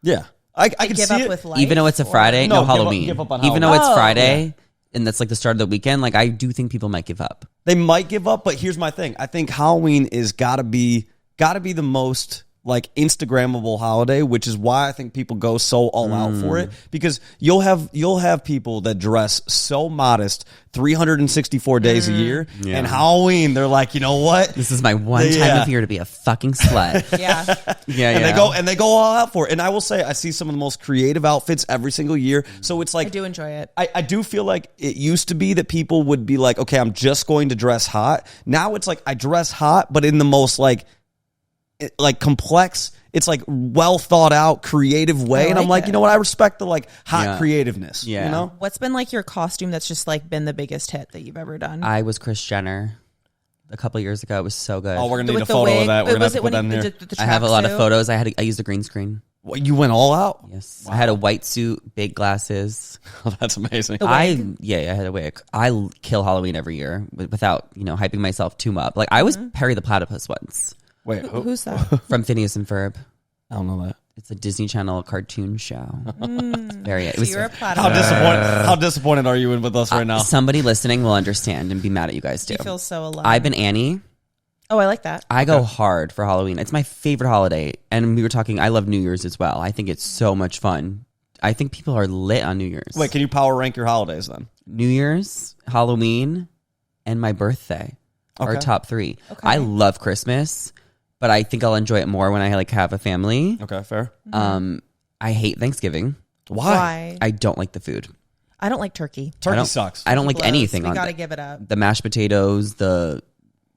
Yeah. I can Give see up it. with life. Even though it's a Friday, No, no, Halloween. give up on Even though Halloween. it's Friday, and that's like the start of the weekend, like, I do think people might give up. They might give up, but here's my thing. I think Halloween is gotta be the most like Instagrammable holiday, which is why I think people go so all out for it, because you'll have people that dress so modest 364 days a year, and Halloween they're like, you know what? This is my one time of year to be a fucking slut. Yeah. And they go all out for it. And I will say, I see some of the most creative outfits every single year. So it's like I do enjoy it. I do feel like it used to be that people would be like, okay, I'm just going to dress hot. Now it's like I dress hot, but in the most like complex, it's like well thought out, creative way. And I'm like, it. you know what? I respect the like hot creativeness. Yeah. You know? What's been like your costume that's just like been the biggest hit that you've ever done? I was Kris Jenner a couple years ago. It was so good. Oh, we're gonna need With a the photo wig? of that. We're gonna have Was to it put when that in he there. did the I have a lot of tracksuit? photos. I used a green screen. What, you went all out? Yes. I had a white suit, big glasses. Oh, that's amazing. I had a wig. I kill Halloween every year without, hyping myself too much. Like I was Perry the Platypus once Wait, who? Who's that? from Phineas and Ferb. I don't know that. It's a Disney Channel cartoon show. Very. It So was you're a How platypus. disappointed? How disappointed are you with us right now? somebody listening will understand and be mad at you guys too. You feel so alone. I've been Annie. Oh, I like that. I go hard for Halloween. It's my favorite holiday. And we were talking, I love New Year's as well. I think it's so much fun. I think people are lit on New Year's. Wait, can you power rank your holidays then? New Year's, Halloween, and my birthday are Okay. top 3. Okay. I love Christmas, but I think I'll enjoy it more when I have a family. Okay, fair. I hate Thanksgiving. Why? I don't like the food. I don't like turkey. Turkey sucks. I don't like Blows. anything We on gotta it. give it up. The mashed potatoes, the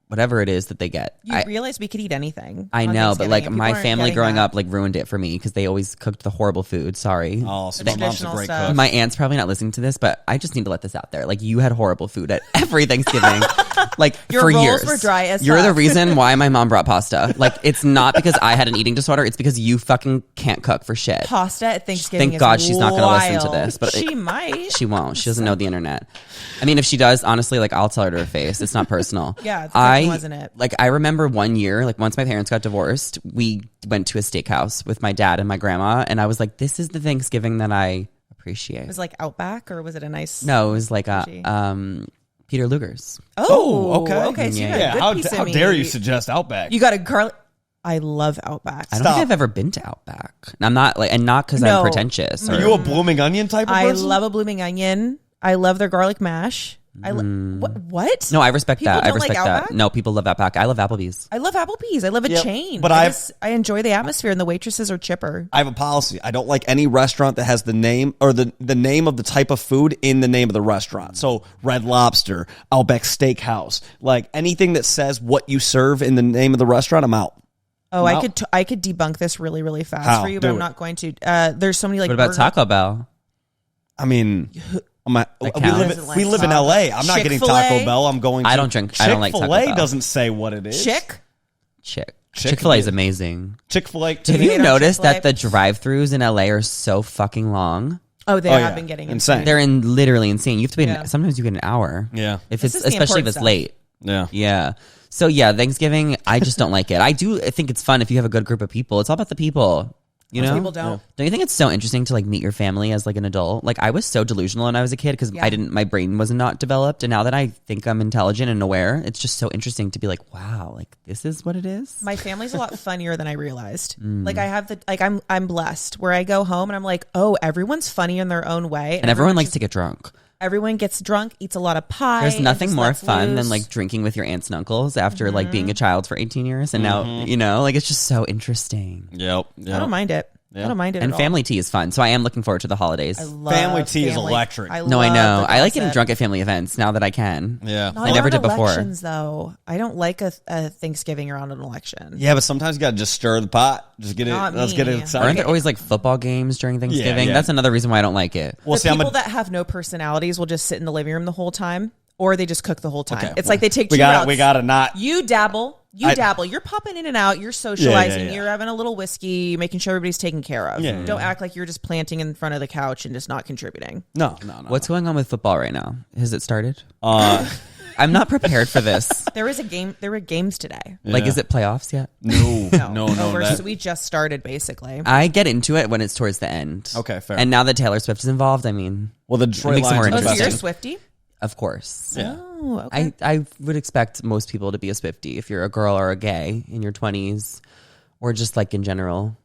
whatever it is that they get. You realize we could eat anything. I on know, but Thanksgiving, like and my people aren't family getting growing that. up like ruined it for me because they always cooked the horrible food. Sorry. Oh, so The my mom's a traditional great stuff. cook. My aunt's probably not listening to this, but I just need to let this out there. Like, you had horrible food at every Thanksgiving, like Your for rolls years. were dry as You're the fuck. reason why my mom brought pasta. Like, it's not because I had an eating disorder. It's because you fucking can't cook for shit. Pasta at Thanksgiving. Thank God is she's not going to listen to wild. this, but she might. She won't. She doesn't know the internet. I mean, if she does, honestly, like, I'll tell her to her face. It's not personal. Yeah, it's definitely wasn't it. Like, I remember one year, like, once my parents got divorced, we went to a steakhouse with my dad and my grandma, and I was like, this is the Thanksgiving that I appreciate. It was like Outback, or was it a nice? No, it was like Sushi. Peter Luger's. Oh, okay. Okay, so you got Yeah, a good piece how of dare you meat. suggest Outback? You got a garlic. I love Outback. I don't think I've ever been to Outback. I'm not like, and not because No. I'm pretentious. Are Or, you a blooming onion type of I person? love a blooming onion. I love their garlic mash. What? no, I respect People that. I don't like respect that. Outback? No, people love Outback. I love Applebee's. I love Applebee's. I love a Yep. chain. But I enjoy the atmosphere, and the waitresses are chipper. I have a policy. I don't like any restaurant that has the name or the name of the type of food in the name of the restaurant. So Red Lobster, Outback Steakhouse, like anything that says what you serve in the name of the restaurant, I'm out. Oh, No. I could debunk this really, really fast How? for you, but Do I'm it. not going to. There's so many like. What about burger- Taco Bell? I mean, we counts? live in LA. I'm not getting Chick-fil-A? Taco Bell. I'm going to I don't like Taco Chick-fil-A Bell. doesn't say what it is. Chick-fil-A is amazing. Chick-fil-A. Have hate you on noticed Chick-fil-A? that the drive-thrus in LA are so fucking long? Oh, they Oh, have yeah. been getting Insane. They're literally insane. You have to wait. Yeah. Sometimes you get an hour. Yeah. If This it's is the especially if important it's stuff. late. Yeah. Yeah. So yeah, Thanksgiving, I just don't like it. I think it's fun if you have a good group of people. It's all about the people. You Most know, people don't. Don't you think it's so interesting to like meet your family as like an adult? Like I was so delusional when I was a kid because Yeah. my brain was not developed, and now that I think I'm intelligent and aware, it's just so interesting to be like, wow, like this is what it is. My family's a lot funnier than I realized. Like I have I'm blessed where I go home and I'm like, oh, everyone's funny in their own way, And everyone likes to get drunk. Everyone gets drunk, eats a lot of pie. There's and nothing just more lets fun than loose. like drinking with your aunts and uncles after like being a child for 18 years, and now you know, like it's just so interesting. Yep. I don't mind it. I don't mind it. And at family tea is fun, so I am looking forward to the holidays. all. I love Family tea is electric. No, I know. I like getting gossip. drunk at family events now that I can. Yeah. Not I never around did before. elections, though. I don't like a Thanksgiving around an election. Yeah, but sometimes you got to just stir the pot. Just get it. Not Let's get it me. excited. Aren't there always like football games during Thanksgiving? yeah. That's another reason why I don't like it. Well, The see, I'm people a, that have no personalities will just sit in the living room the whole time, or they just cook the whole time. Okay, It's well, like they take we two got routes. we got to not. You dabble. You're popping in and out. You're socializing. yeah. You're having a little whiskey, making sure everybody's taken care of. Yeah, Don't act like you're just planting in front of the couch and just not contributing. No. What's going on with football right now? Has it started? Uh, I'm not prepared for this. There was a game. There were games today. Like, Yeah. is it playoffs yet? no, no. Oh, we just started basically. I get into it when it's towards the end. Okay, fair. And now that Taylor Swift is involved, I mean, Well, the It Detroit makes it more Lions. Oh, are so you're a interesting. investing. Swiftie? of course. Yeah. Oh, okay. I would expect most people to be a Swiftie if you're a girl or a gay in your 20s or just like in general.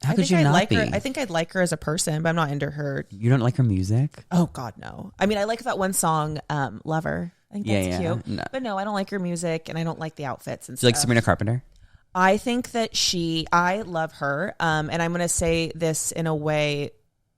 How I could think you I'd not like be? her. I think I'd like her as a person, but I'm not into her. You don't like her music? Oh God, no. I mean, I like that one song, "Lover." I think Yeah, that's yeah. cute. No. But no, I don't like her music, and I don't like the outfits and Do you like stuff. Sabrina Carpenter? I think that I love her, and I'm going to say this in a way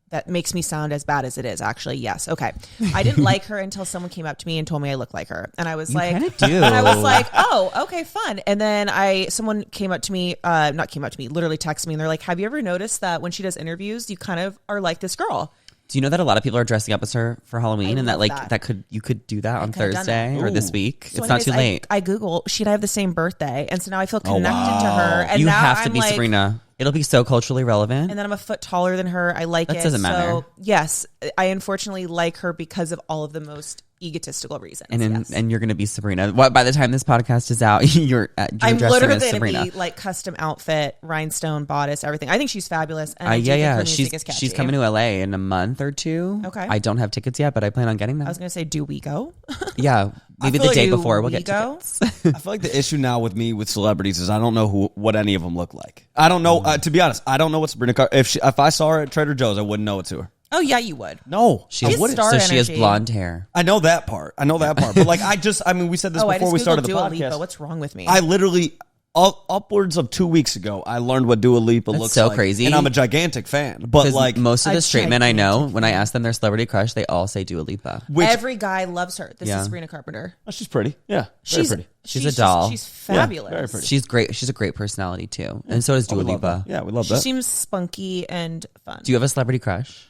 that makes me sound as bad as it is. Actually, yes. Okay, I didn't like her until someone came up to me and told me I look like her, and I was like, kinda do. and I was like, oh, okay, fun. And then someone came up to me, not came up to me, literally texted me, and they're like, have you ever noticed that when she does interviews, you kind of are like this girl? Do you know that a lot of people are dressing up as her for Halloween, I and that love like that. you could do that on could've done Thursday that. or this Ooh. week? So It's not anyways, too late. I Google, she'd have the same birthday, and so now I feel connected wow. to her. And You now have to I'm be like, Sabrina. It'll be so culturally relevant. And then I'm a foot taller than her. I like That it. doesn't matter. So yes, I unfortunately like her because of all of the most egotistical reasons. Yes. and you're going to be Sabrina. What, by the time this podcast is out, you're I'm dressing literally as going Sabrina. to be like custom outfit, rhinestone bodice, everything. I think she's fabulous. And I do think Yeah. her music is catchy. She's coming to LA in a month or two. Okay. I don't have tickets yet, but I plan on getting them. I was going to say, do we go? Yeah, maybe feel the like day you- before we'll we get go? tickets. I feel like the issue now with me with celebrities is I don't know what any of them look like. I don't know. To be honest, I don't know what Sabrina Carpenter. If I saw her at Trader Joe's, I wouldn't know it to her. Oh yeah, you would. No, She I has, wouldn't. star so she has energy. blonde hair. I know that part. But like, I mean, we said this Oh, I before just we started Googled the Dua podcast. Lipa. What's wrong with me? I literally, Upwards of 2 weeks ago, I learned what Dua Lipa looks so like. crazy. And I'm a gigantic fan. But like most of the A straight men I know, gigantic when I ask them their celebrity crush, they all say Dua Lipa. Every guy loves her. This is Sabrina Carpenter. Oh, she's pretty. Yeah. She's pretty. She's a doll. She's fabulous. very pretty. She's great. She's a great personality too. And so does Dua We love Lipa. that. Yeah, we love She that. seems spunky and fun. Do you have a celebrity crush?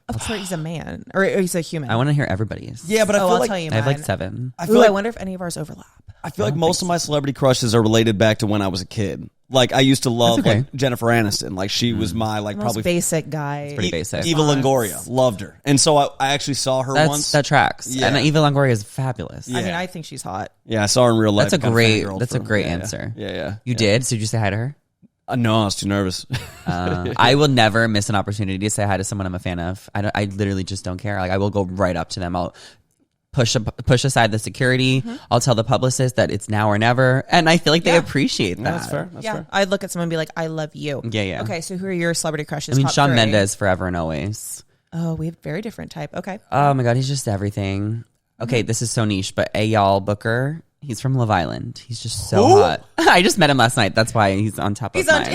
Of course, he's a man or he's a human. I want to hear everybody's. Yeah, but I feel I'll like tell you I have like mine. 7. I Ooh, feel I like wonder if any of ours overlap. I feel like most of my celebrity crushes are related back to when I was a kid. Like I used to love okay. like Jennifer Aniston. Like she was my like Most probably basic guy. pretty basic. Eva Longoria. Loved her. And so I actually saw her once. That tracks. Yeah. And Eva Longoria is fabulous. I mean, Yeah. I think she's hot. Yeah, I saw her in real life. That's a Got great. fangirled That's for a her. great Yeah, answer. Yeah. You did? So did you say hi to her? No, I was too nervous. I will never miss an opportunity to say hi to someone I'm a fan of. I literally just don't care. Like I will go right up to them. I'll push aside the security. I'll tell the publicist that it's now or never, and I feel like they appreciate that. That's fair. That's fair. I'd look at someone and be like, I love you. Yeah. Okay, so who are your celebrity crushes? I mean, Top Shawn 3? Mendes forever and always. Oh, we have very different type. Okay. Oh my god, he's just everything. Okay, this is so niche, but Eyal Booker. He's from Love Island. He's just so hot. I just met him last night. That's why he's on top of He's on, mine.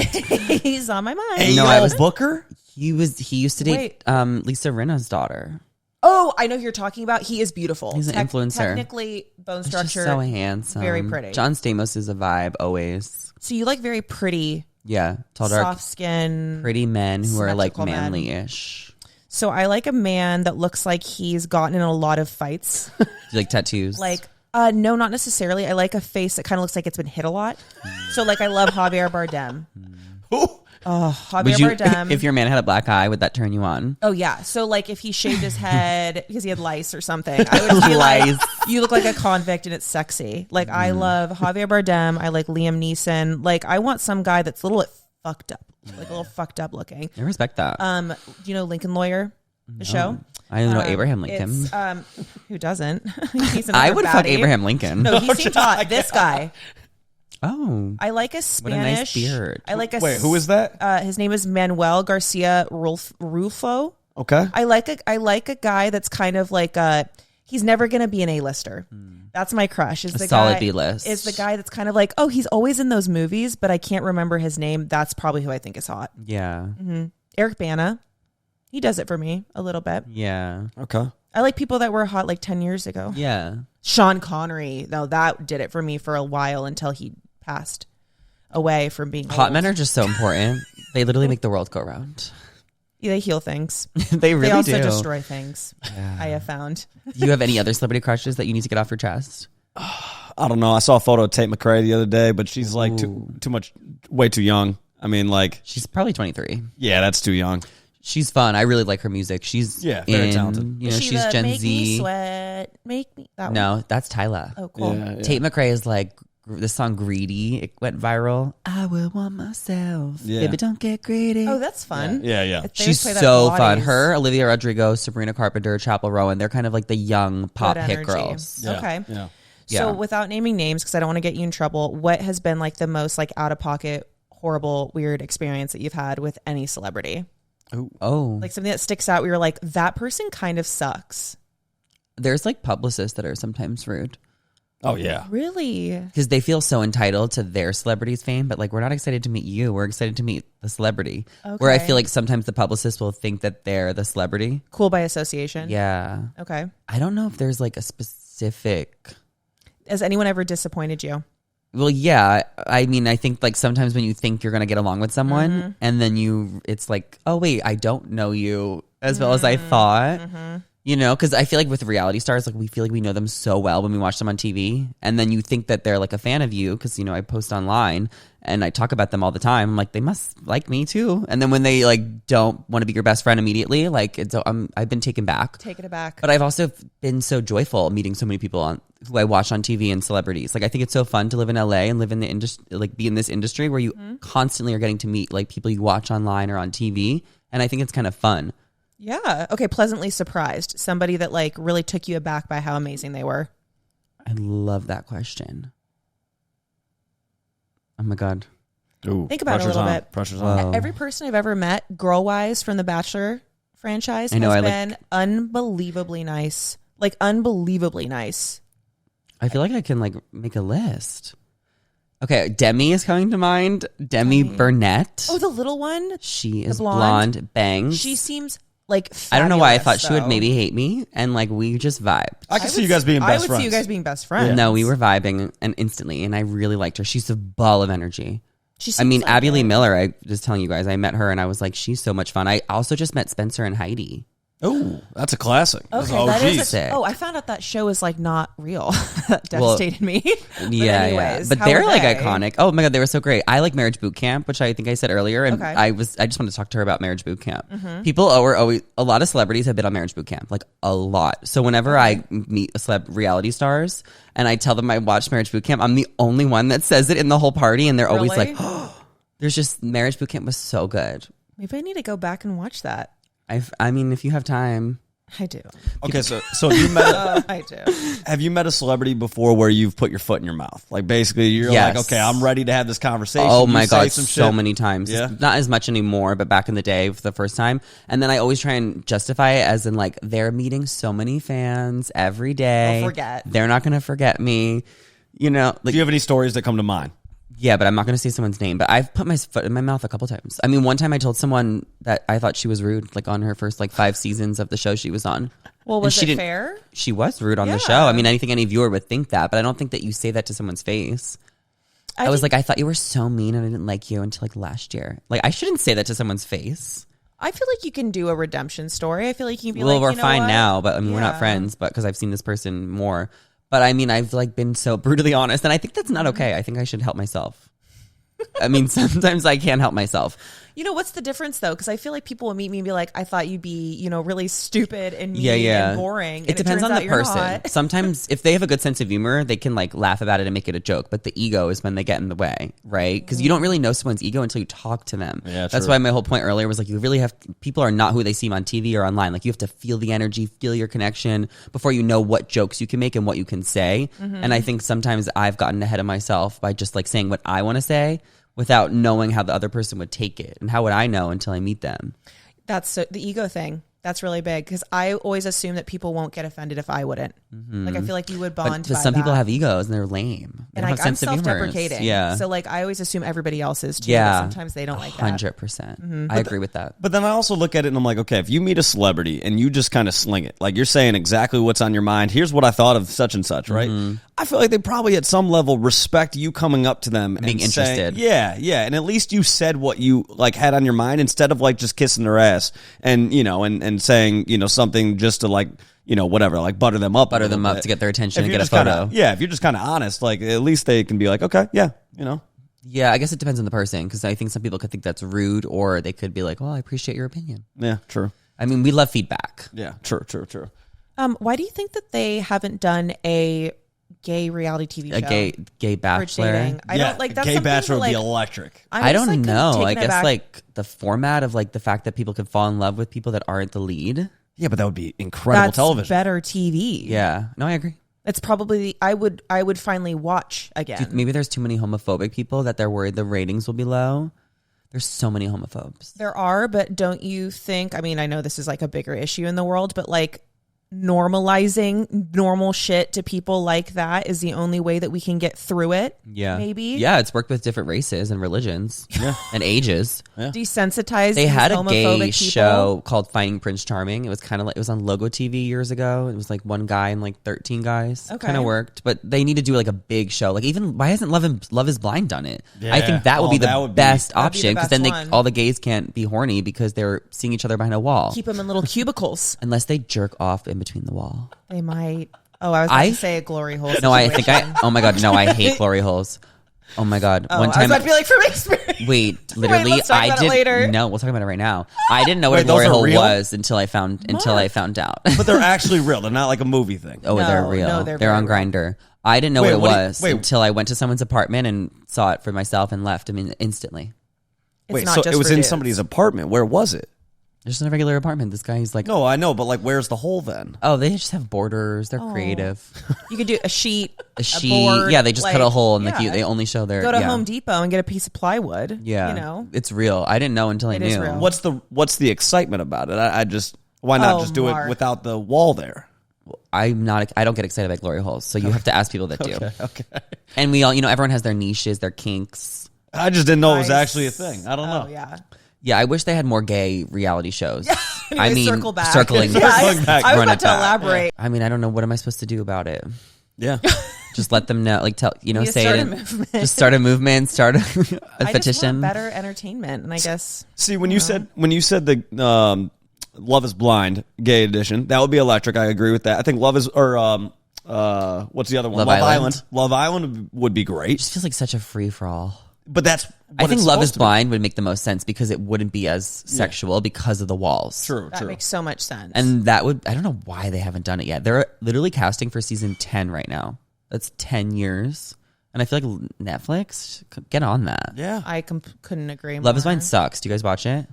he's on my mind. Hey, No, I was- Booker? He used to date Lisa Rinna's daughter. Oh, I know who you're talking about. He is beautiful. He's an influencer. Technically, bone He's just structure. so handsome. very pretty. John Stamos is a vibe always. So you like very pretty, Yeah, tall, dark, soft skin. pretty men who are like symmetrical men. manly-ish. So I like a man that looks like he's gotten in a lot of fights. Do you like tattoos? No, not necessarily. I like a face that kind of looks like it's been hit a lot. So like I love Javier Bardem. Javier would you, Bardem. if your man had a black eye, would that turn you on? Oh yeah. So like if he shaved his head because he had lice or something, I would be like, you look like a convict and it's sexy. Like I love Javier Bardem. I like Liam Neeson. Like I want some guy that's a little fucked up, like a little fucked up looking. I respect that. Do you know Lincoln Lawyer, the show? I know Abraham Lincoln. It's, who doesn't? He's I another would fuck baddie. Abraham Lincoln. No, he seemed hot. This guy. Oh, I like a what Spanish. a nice beard. I like a. Wait, who is that? His name is Manuel Garcia Rulfo. Okay. I like a guy that's kind of like he's never gonna be an A-lister. That's my crush. Is the solid guy, B-list. Is the guy that's kind of like, oh, he's always in those movies, but I can't remember his name. That's probably who I think is hot. Yeah. Eric Bana. He does it for me a little bit. Yeah. Okay. I like people that were hot like 10 years ago. Yeah. Sean Connery. No, that did it for me for a while until he passed away from being Hot old. men are just so important. They literally make the world go round. Yeah, they heal things. They really They also do. destroy things. I have found. Do you have any other celebrity crushes that you need to get off your chest? I don't know. I saw a photo of Tate McRae the other day, but she's like too much, way too young. I mean, like, She's probably 23. yeah, that's too young. She's fun. I really like her music. She's very talented. You know, Is she she's the Gen Make Me Z. Sweat, make me. That one? No, that's Tyla. Oh, cool. Yeah, yeah. Tate McRae is like the song "Greedy." It went viral. I will want myself. Yeah. Baby, don't get greedy. Oh, that's fun. Yeah, yeah. They She's play that so at fun. Pilates. Her, Olivia Rodrigo, Sabrina Carpenter, Chapel Rowan. They're kind of like the young pop Good hit energy. girls. Yeah, Okay. Yeah. Yeah. So without naming names, because I don't want to get you in trouble, what has been like the most like out of pocket, horrible, weird experience that you've had with any celebrity? Oh, Like something that sticks out where you're like, that person kind of sucks. there's like publicists that are sometimes rude Oh, yeah. Really? because they feel so entitled to their celebrity's fame, but like we're not excited to meet you. We're excited to meet the celebrity. Where I Okay. feel like sometimes the publicist will think that they're the celebrity. Cool by association. Yeah. Okay. I don't know if there's like a specific. Has anyone ever disappointed you? Well, yeah. I mean, I think like sometimes when you think you're going to get along with someone and then it's like, oh, wait, I don't know you as well as I thought. You know, because I feel like with reality stars, like we feel like we know them so well when we watch them on TV. And then you think that they're like a fan of you because, you know, I post online and I talk about them all the time. I'm like, they must like me too. And then when they like don't want to be your best friend immediately, like I've been taken back. Take it aback. But I've also been so joyful meeting so many people who I watch on TV and celebrities. Like I think it's so fun to live in LA and live in the industry, like be in this industry where you constantly are getting to meet like people you watch online or on TV. And I think it's kind of fun. Yeah. Okay. Pleasantly surprised. Somebody that like really took you aback by how amazing they were. I love that question. Oh my God. Ooh, Think about it a pressure's little on. bit. Pressure's Wow. on. Every person I've ever met, girl wise, from the Bachelor franchise, I know, has I like- been unbelievably nice. Like unbelievably nice. I feel like I can like make a list. Okay, Demi is coming to mind. Demi Burnett. Oh, the little one. She is blonde, bangs. She seems like fabulous, I don't know why I thought she would maybe hate me, and like we just vibed. I could see you guys being best friends. I would see you guys being best friends. No, we were vibing and instantly, and I really liked her. She's a ball of energy. I mean, Abby Lee Miller, I was telling you guys, I met her and I was like, she's so much fun. I also just met Spencer and Heidi. Oh, that's a classic. Okay, that is I found out that show is like not real. That devastated me. Yeah. But they're like iconic. Oh my God, they were so great. I like Marriage Boot Camp, which I think I said earlier. And I just wanted to talk to her about Marriage Boot Camp. Mm-hmm. People a lot of celebrities have been on Marriage Boot Camp, like a lot. So whenever I meet reality stars and I tell them I watched Marriage Boot Camp, I'm the only one that says it in the whole party. And they're always like, oh, there's just Marriage Boot Camp was so good. Maybe I need to go back and watch that. I mean, if you have time. I do. Okay, so you met. I do. Have you met a celebrity before where you've put your foot in your mouth? Like basically, you're like, okay, I'm ready to have this conversation. Oh my God, so many times. Yeah? Not as much anymore, but back in the day for the first time. And then I always try and justify it as in like they're meeting so many fans every day. They'll forget. They're not going to forget me. You know. Like, do you have any stories that come to mind? Yeah, but I'm not going to say someone's name. But I've put my foot in my mouth a couple times. I mean, one time I told someone that I thought she was rude, like on her first like 5 seasons of the show she was on. Well, was it fair? She was rude on the show. I mean, I think any viewer would think that, but I don't think that you say that to someone's face. I was like, I thought you were so mean and I didn't like you until like last year. Like, I shouldn't say that to someone's face. I feel like you can do a redemption story. I feel like you can be well, like, we're fine now, but I mean, we're not friends, but because I've seen this person more. But I mean, I've like been so brutally honest, and I think that's not okay. I think I should help myself. I mean, sometimes I can't help myself. You know, what's the difference, though? Because I feel like people will meet me and be like, I thought you'd be, you know, really stupid and mean and boring. It depends on the person. Sometimes if they have a good sense of humor, they can like laugh about it and make it a joke. But the ego is when they get in the way, right? Because you don't really know someone's ego until you talk to them. Yeah, that's why my whole point earlier was like, you really have, people are not who they seem on TV or online. Like you have to feel the energy, feel your connection before you know what jokes you can make and what you can say. Mm-hmm. And I think sometimes I've gotten ahead of myself by just like saying what I want to say, without knowing how the other person would take it. And how would I know until I meet them? That's the ego thing. That's really big because I always assume that people won't get offended if I wouldn't. Mm-hmm. Like I feel like you would bond. But some people have egos and they're lame. They and don't like, have sense I'm of humor. self-deprecating. Yeah. So like I always assume everybody else is too. Yeah. But sometimes they don't like that. 100%. Mm-hmm. I agree with that. But then I also look at it and I'm like, okay, if you meet a celebrity and you just kind of sling it, like you're saying exactly what's on your mind. Here's what I thought of such and such, right? Mm-hmm. I feel like they probably at some level respect you coming up to them and being interested. Yeah. And at least you said what you like had on your mind instead of like just kissing their ass and you know and saying you know something just to like you know whatever like butter them up to get their attention and get a photo. If you're just kind of honest, like at least they can be like okay, yeah, you know. Yeah, I guess it depends on the person because I think some people could think that's rude or they could be like, well, I appreciate your opinion. Yeah, true. I mean, we love feedback. Yeah, true. Why do you think that they haven't done a gay reality TV show? A gay bachelor? I don't like that's gay bachelor would be like, electric. I don't know. I guess like the format of like the fact that people could fall in love with people that aren't the lead. Yeah, but that would be incredible television. Better TV. Yeah. No, I agree. It's probably I would finally watch again. Maybe there's too many homophobic people that they're worried the ratings will be low. There's so many homophobes. There are, but don't you think, I mean, I know this is like a bigger issue in the world, but like normalizing normal shit to people like that is the only way that we can get through it. Yeah. Maybe. Yeah, it's worked with different races and religions and ages. Yeah. Desensitize They had a gay people. show called Finding Prince Charming. It was kind of like, it was on Logo TV years ago. It was like one guy and like 13 guys. Okay. Kind of worked. But they need to do like a big show. Like even, why hasn't Love is Blind done it? Yeah. I think that would be the best option because then all the gays can't be horny because they're seeing each other behind a wall. Keep them in little cubicles. Unless they jerk off in between the wall. They might. Oh, I was going to say a glory hole. No, I think oh my God, no, I hate glory holes. Oh my God. One time. I was about to be like from experience. Wait, literally, let's talk about it later. No, we'll talk about it right now. I didn't know what a glory hole was until I found out. But they're actually real. They're not like a movie thing. Oh, no, they're real. No, they're on Grindr. I didn't know what it was until I went to someone's apartment and saw it for myself and left. I mean, instantly. Wait, so it was in somebody's apartment. Where was it? Just in a regular apartment. This guy, he's like... No, I know, but like, where's the hole then? Oh, they just have borders. They're creative. You could do a sheet, a board. Yeah, they just cut a hole and they only show their... Go to Home Depot and get a piece of plywood. Yeah. You know? It's real. I didn't know until I knew. What's the excitement about it? I just... Why not just do it without the wall there? I'm not. I don't get excited by glory holes. So you have to ask people that do. Okay. And we all, everyone has their niches, their kinks. I just didn't know it was actually a thing. I don't know. Yeah. Yeah, I wish they had more gay reality shows. Anyway, I mean, circling back. circling back. I was run about it to back. elaborate. I mean, I don't know. What am I supposed to do about it? Yeah. Just let them know, like tell, You say start it. a movement. Just start a movement, start a I just petition. want better entertainment, and I guess See, when you said the Love is Blind gay edition, that would be electric. I agree with that. I think Love is what's the other one? Love Island. Love Island would be great. It just feels like such a free for all. But that's I think it's Love is supposed to be. Blind would make the most sense because it wouldn't be as sexual because of the walls. True. that makes so much sense. And that would, I don't know why they haven't done it yet. They're literally casting for season 10 right now. That's 10 years. And I feel like Netflix, get on that. Yeah. I couldn't agree more. Love is Blind sucks. Do you guys watch it?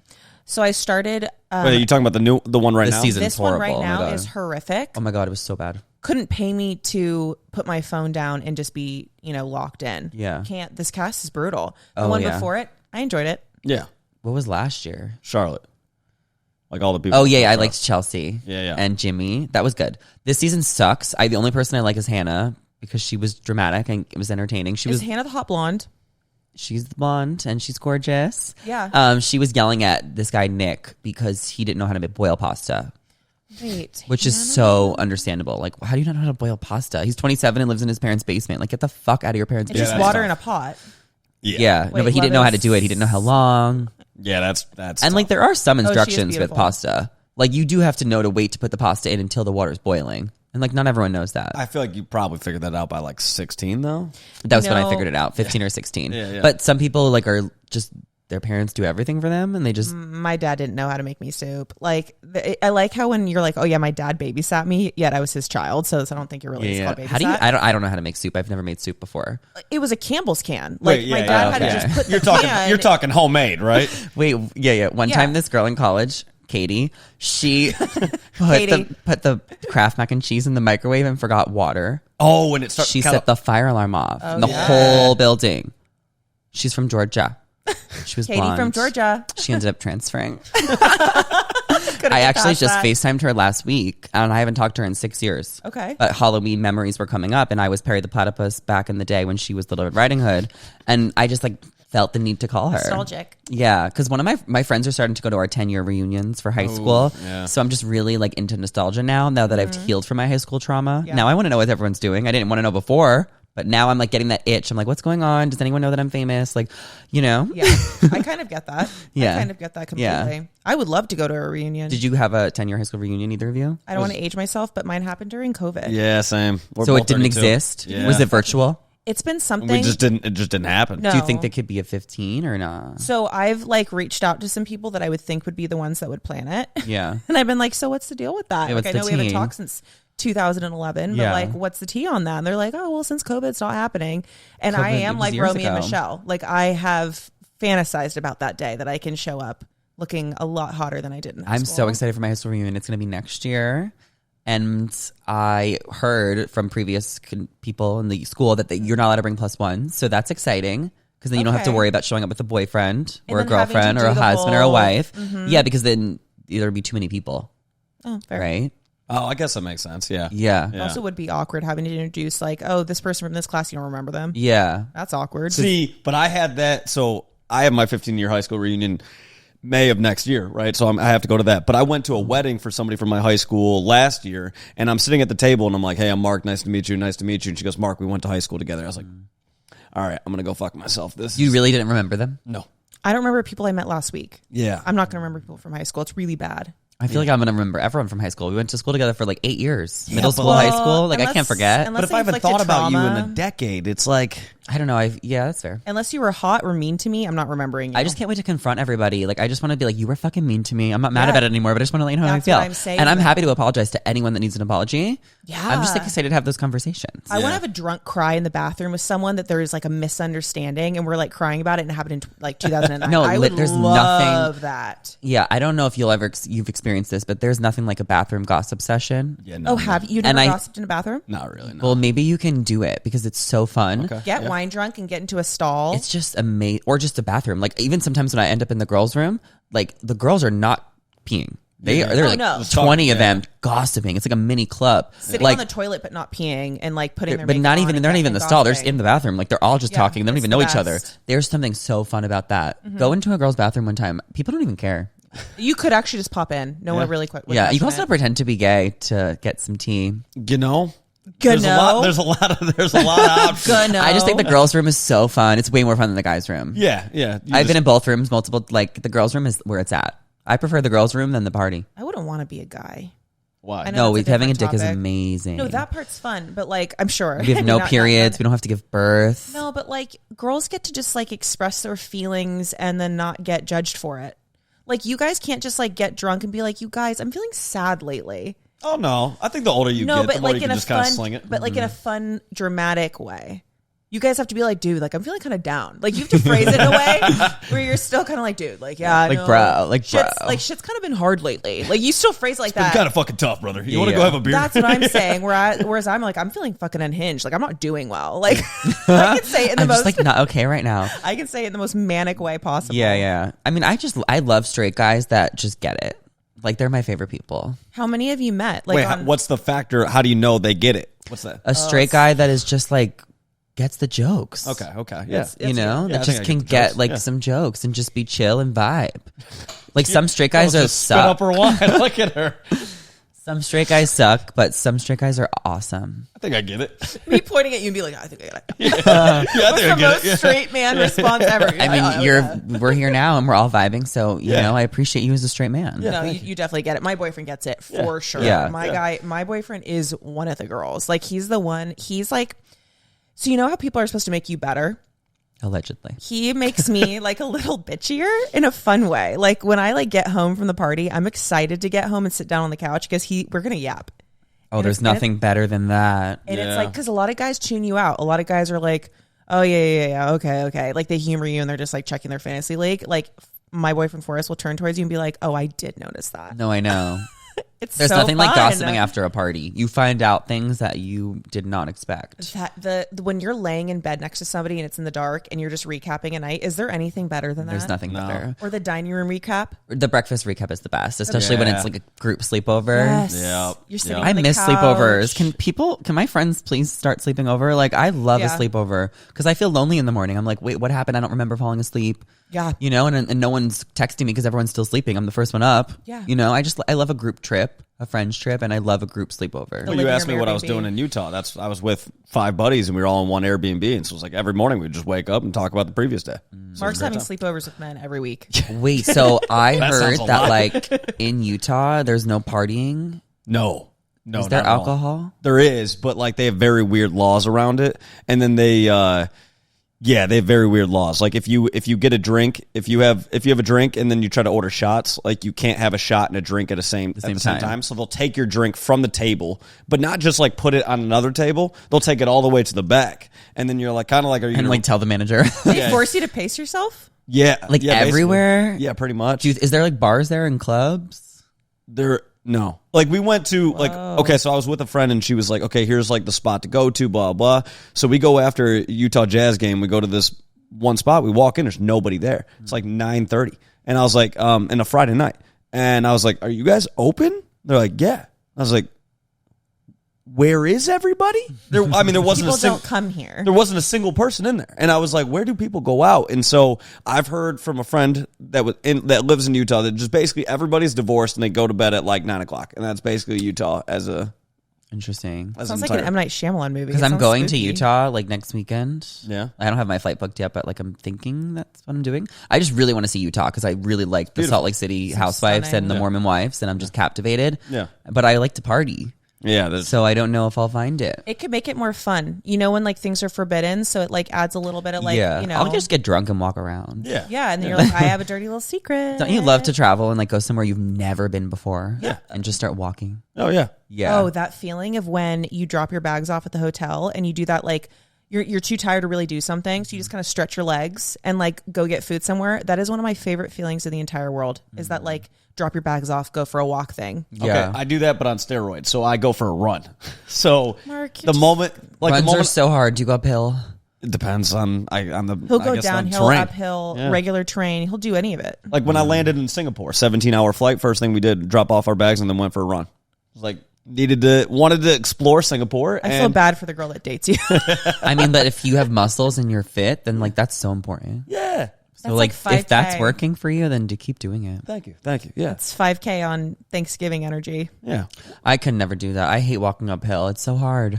So I started. Wait, are you talking about the one right This now? season? This horrible. one right Oh my now God. is horrific. Oh my God, it was so bad. Couldn't pay me to put my phone down and just be, locked in. Yeah. Can't. This cast is brutal. The Oh, one yeah. before it, I enjoyed it. Yeah. What was last year? Charlotte. Like all the people. Oh yeah, I liked Chelsea. Yeah. And Jimmy. That was good. This season sucks. The only person I like is Hannah because she was dramatic and it was entertaining. Is Hannah the hot blonde? She's the blonde and she's gorgeous. Yeah. She was yelling at this guy Nick because he didn't know how to boil pasta, Wait. which is so understandable. Like, how do you not know how to boil pasta? He's 27 and lives in his parents' basement. Like, get the fuck out of your parents' It's basement. just water in a pot. Yeah, Wait, no, but he didn't know how to do it. He didn't know how long. Yeah, that's And like, there are some she is instructions with beautiful. pasta. Like, you do have to know to wait to put the pasta in until the water's boiling. And like, not everyone knows that. I feel like you probably figured that out by like 16 though. That was when I No. figured it out, 15 or 16. Yeah. But some people like are just, their parents do everything for them and they just, My dad didn't know how to make me soup. Like, I like how when you're like, oh yeah, my dad babysat me, yet I was his child. So I don't think you're really called babysat. How do you, I don't know how to make soup. I've never made soup before. It was a Campbell's can. Like Wait, my yeah, dad yeah, had okay. to just put the You're can. talking homemade, right? Wait, yeah. One Yeah. time this girl in college, Katie, she Katie. put the Kraft mac and cheese in the microwave and forgot water. Oh, and it starts. She set the fire alarm off in the yeah. whole building. She's from Georgia. She was Katie blonde. from Georgia. She ended up transferring. I actually just FaceTimed her last week, and I haven't talked to her in 6 years. Okay. But Halloween memories were coming up, and I was Perry the Platypus back in the day when she was Little Red Riding Hood, and I just like felt the need to call her. Nostalgic. Yeah, because one of my friends are starting to go to our 10-year reunions for high school. yeah. So I'm just really like into nostalgia now that I've healed from my high school trauma. Yeah. Now I want to know what everyone's doing. I didn't want to know before, but now I'm like getting that itch. I'm like, what's going on? Does anyone know that I'm famous? Like, Yeah. I kind of get that. Yeah. I kind of get that completely. Yeah. I would love to go to a reunion. Did you have a 10-year high school reunion, either of you? I don't want to age myself, but mine happened during COVID. Yeah, same. We're So both it didn't 32. exist? Yeah. Was it virtual? It's been something. We just didn't. It just didn't happen. No. Do you think they could be a 15 or not? So I've like reached out to some people that I would think would be the ones that would plan it. Yeah. And I've been like, so what's the deal with that? Yeah, like, what's I know the we haven't tea? talked since 2011, Yeah. but like, what's the tea on that? And they're like, oh, well, since COVID's not happening. And COVID, I it am was like years Romy and ago. Michelle. Like, I have fantasized about that day that I can show up looking a lot hotter than I did in high I'm school. so excited for my high school reunion. It's going to be next year. And I heard from previous people in the school that you're not allowed to bring +1. So that's exciting because then you don't have to Okay. worry about showing up with a boyfriend And or a then having to girlfriend or do a the husband or a whole- wife. Yeah, because then there'd be too many people, Oh, fair. right? Oh, I guess that makes sense. Yeah. Yeah. It also would be awkward having to introduce like, oh, this person from this class, you don't remember them. Yeah. That's awkward. See, but I had that. So I have my 15-year high school reunion May of next year, right? So I have to go to that. But I went to a wedding for somebody from my high school last year, and I'm sitting at the table, and I'm like, hey, I'm Mark. Nice to meet you. Nice to meet you. And she goes, Mark, we went to high school together. I was like, all right, I'm going to go fuck myself. You really didn't remember them? No. I don't remember people I met last week. Yeah. I'm not going to remember people from high school. It's really bad. I feel like I'm going to remember everyone from high school. We went to school together for like 8 years. Middle but school, like- high school. Like, I can't Unless- forget. unless- But if I haven't inflicted thought about you in trauma. a decade, it's like... I don't know. Yeah, that's fair. Unless you were hot or mean to me, I'm not remembering you. I just can't wait to confront everybody. Like, I just want to be like, you were fucking mean to me. I'm not mad Yeah. about it anymore, but I just want to let you know how I That's feel. what I'm saying, and I'm though. happy to apologize to anyone that needs an apology. Yeah. I'm just like excited to have those conversations. I want to have a drunk cry in the bathroom with someone that there is like a misunderstanding and we're like crying about it and it happened in like 2009. No, I would there's love nothing- that. Yeah, I don't know if you've experienced this, but there's nothing like a bathroom gossip session. Yeah, no, Oh, have you never And gossiped in a bathroom? Not really, no. Well, maybe you can do it because it's so fun. Okay. Get wine drunk and get into a stall. It's just amazing. Or just a bathroom. Like, even sometimes when I end up in the girls' room, like, the girls are not peeing. They're like no. 20 of them gossiping. It's like a mini club. Sitting like, on the toilet but not peeing and like putting their but makeup not on even and they're not even in the stall. They're just gossiping. in the bathroom. Like they're all just talking. They don't it's even the know each other. best. There's something so fun about that. Go into a girl's bathroom one time. People don't even care. You could actually just pop in. No one really quick. Yeah, you can also pretend to be gay to get some tea. You know, there's a lot of options. I just think the girls' room is so fun. It's way more fun than the guys' room. Yeah. I've been in both rooms, multiple. Like the girls' room is where it's at. I prefer the girls' room than the party. I wouldn't want to be a guy. Why? I know No, having a dick is topic. amazing. No, that part's fun, but like I'm sure we have no periods. We don't have to give birth. No, but like girls get to just like express their feelings and then not get judged for it. Like you guys can't just like get drunk and be like, you guys, I'm feeling sad lately. Oh no, I think the older you get, But the more like you in can a just kind of fun, sling it. but like in a fun, dramatic way. You guys have to be like, dude, like I'm feeling kind of down. Like you have to phrase it in a way where you're still kind of like, dude, like yeah, Like, no. bro, like, bro. shit's kind of been hard lately. Like you still phrase it like It's that. kind of fucking tough, brother. You want to Yeah. go have a beer? That's what I'm saying. Whereas I'm like, I'm feeling fucking unhinged. Like I'm not doing well. Like I can say it in the I'm most just like not okay right now. I can say it in the most manic way possible. Yeah. I mean, I love straight guys that just get it. Like they're my favorite people. How many have you met? Like Wait, what's the factor? How do you know they get it? What's that? A straight guy that is just like gets the jokes. Okay, yeah. You know, Yeah, I that think just I can get the get jokes. like Yeah. some jokes and just be chill and vibe. Like some straight guys are Spit up suck. her wine. Look at her. Some straight guys suck, but some straight guys are awesome. I think I get it. me pointing at you and be like, I think I got it. Yeah, I What's think the I get most it. Yeah. straight man response ever? I mean, we're here now and we're all vibing, so you know, I appreciate you as a straight man. No, you definitely get it. My boyfriend gets it for sure. Yeah. My boyfriend is one of the girls. Like he's the one. He's like, so you know how people are supposed to make you better? Allegedly. He makes me like a little bitchier in a fun way. Like when I like get home from the party, I'm excited to get home and sit down on the couch because we're gonna yap. Oh, there's nothing better than that. And it's like, because a lot of guys tune you out. A lot of guys are like, oh, yeah, okay. Like, they humor you and they're just, like, checking their fantasy league. Like, my boyfriend Forrest will turn towards you and be like, oh, I did notice that. No, I know. There's Nothing like gossiping after a party. You find out things that you did not expect. When you're laying in bed next to somebody and it's in the dark and you're just recapping a night, is there anything better than that? There's nothing better. Or the dining room recap? The breakfast recap is the best, especially when it's like a group sleepover. Yes. Yep. You're sitting Yep. on I the miss couch. sleepovers. Can my friends please start sleeping over? Like, I love a Yeah. sleepover because I feel lonely in the morning. I'm like, wait, what happened? I don't remember falling asleep. Yeah. You know, and no one's texting me because everyone's still sleeping. I'm the first one up. Yeah. You know, I love a group trip, a friends trip, and I love a group sleepover. Well, Live you in asked your me what I was Airbnb. doing in Utah. I was with 5 buddies and we were all in one Airbnb. And so it was like every morning we'd just wake up and talk about the previous day. So it was Mark's a great having time. sleepovers with men every week. Wait, so I That heard sounds a that lot. like in Utah, there's no partying. No, Is there not at all. alcohol? There is, but like they have very weird laws around it. And then they have very weird laws. Like if you get a drink, if you have a drink and then you try to order shots, like you can't have a shot and a drink at the same time. So they'll take your drink from the table, but not just like put it on another table. They'll take it all the way to the back, and then you're like kind of like, are you And gonna, like tell the manager. They force you to pace yourself? yeah, like yeah, basically. everywhere? Yeah, pretty much. Is there like bars there and clubs? No. Like we went to like, okay, so I was with a friend and she was like, okay, here's like the spot to go to, blah, blah. So we go after Utah Jazz game. We go to this one spot. We walk in. There's nobody there. It's like 9:30. And I was like, and a Friday night. And I was like, are you guys open? They're like, yeah. I was like, where is everybody? There wasn't People a single, don't come here. there wasn't a single person in there, and I was like, "Where do people go out?" And so I've heard from a friend that lives in Utah that just basically everybody's divorced and they go to bed at like 9:00, and that's basically Utah as a Interesting. Sounds like an M. Night Shyamalan movie. Because It I'm sounds going to spooky. Utah like next weekend. Yeah. I don't have my flight booked yet, but like I'm thinking that's what I'm doing. I just really want to see Utah because I really like the Salt Lake City housewives stunning. and the Mormon wives, and I'm just captivated. Yeah. But I like to party, Yeah, so I don't know if I'll find it. It could make it more fun. You know when like things are forbidden, so it like adds a little bit of like, yeah, you know. I'll just get drunk and walk around. yeah. Yeah, and then you're like, I have a dirty little secret. Don't you love to travel and like go somewhere you've never been before? Yeah. And just start walking. Oh yeah. Yeah. Oh, that feeling of when you drop your bags off at the hotel and you do that like you're too tired to really do something, so you just kind of stretch your legs and like go get food somewhere. That is one of my favorite feelings in the entire world. Is that like drop your bags off, go for a walk thing. Yeah. Okay, I do that, but on steroids. So I go for a run. So Mark, the moment, like Runs the moment, are so hard. Do you go uphill? It depends on the. He'll go I guess, on downhill, terrain. uphill, Yeah. regular terrain. He'll do any of it. Like when I landed in Singapore, 17-hour flight. First thing we did, drop off our bags and then went for a run. It was like wanted to explore Singapore. I feel bad for the girl that dates you. I mean, but if you have muscles and you're fit, then like that's so important. Yeah. So That's like like if that's 5K. working for you, then to keep doing it. Thank you. Yeah. It's 5K on Thanksgiving energy. Yeah. I could never do that. I hate walking uphill. It's so hard.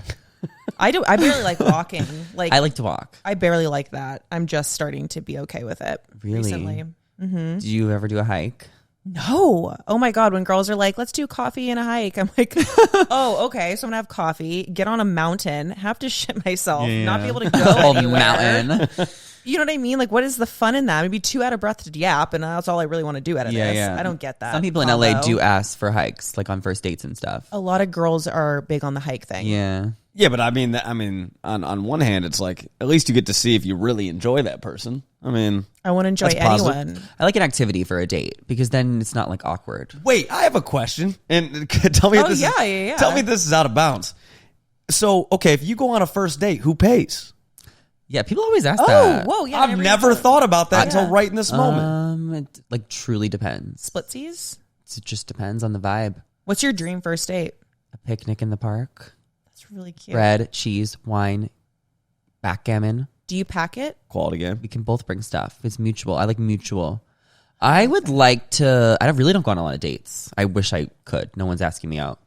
I barely like walking. Like I like to walk. I barely like that. I'm just starting to be okay with it. Really? Recently. Do you ever do a hike? No. Oh my God. When girls are like, let's do coffee and a hike. I'm like, oh, okay. So I'm going to have coffee, get on a mountain, have to shit myself, not be able to go Oh, anywhere. mountain. You know what I mean? Like, what is the fun in that? Maybe too out of breath to yap, and that's all I really want to do out of this. I don't get that. Some people in LA combo. do ask for hikes, like on first dates and stuff. A lot of girls are big on the hike thing. Yeah. Yeah, but I mean, on one hand, it's like at least you get to see if you really enjoy that person. I mean, I want to enjoy That's positive. anyone. I like an activity for a date because then it's not like awkward. wait, I have a question, and tell me if Oh, this. yeah. Tell me if this is out of bounds. So, okay, if you go on a first date, who pays? Yeah, people always ask Oh, that. whoa. Yeah. I've never thought about that until right in this moment. It like truly depends. Splitsies? It just depends on the vibe. What's your dream first date? A picnic in the park, That's really cute. bread, cheese, wine, backgammon. Do you pack it? Quality game. We can both bring stuff. It's mutual. I like mutual. I would like to. I really don't go on a lot of dates. I wish I could. No one's asking me out.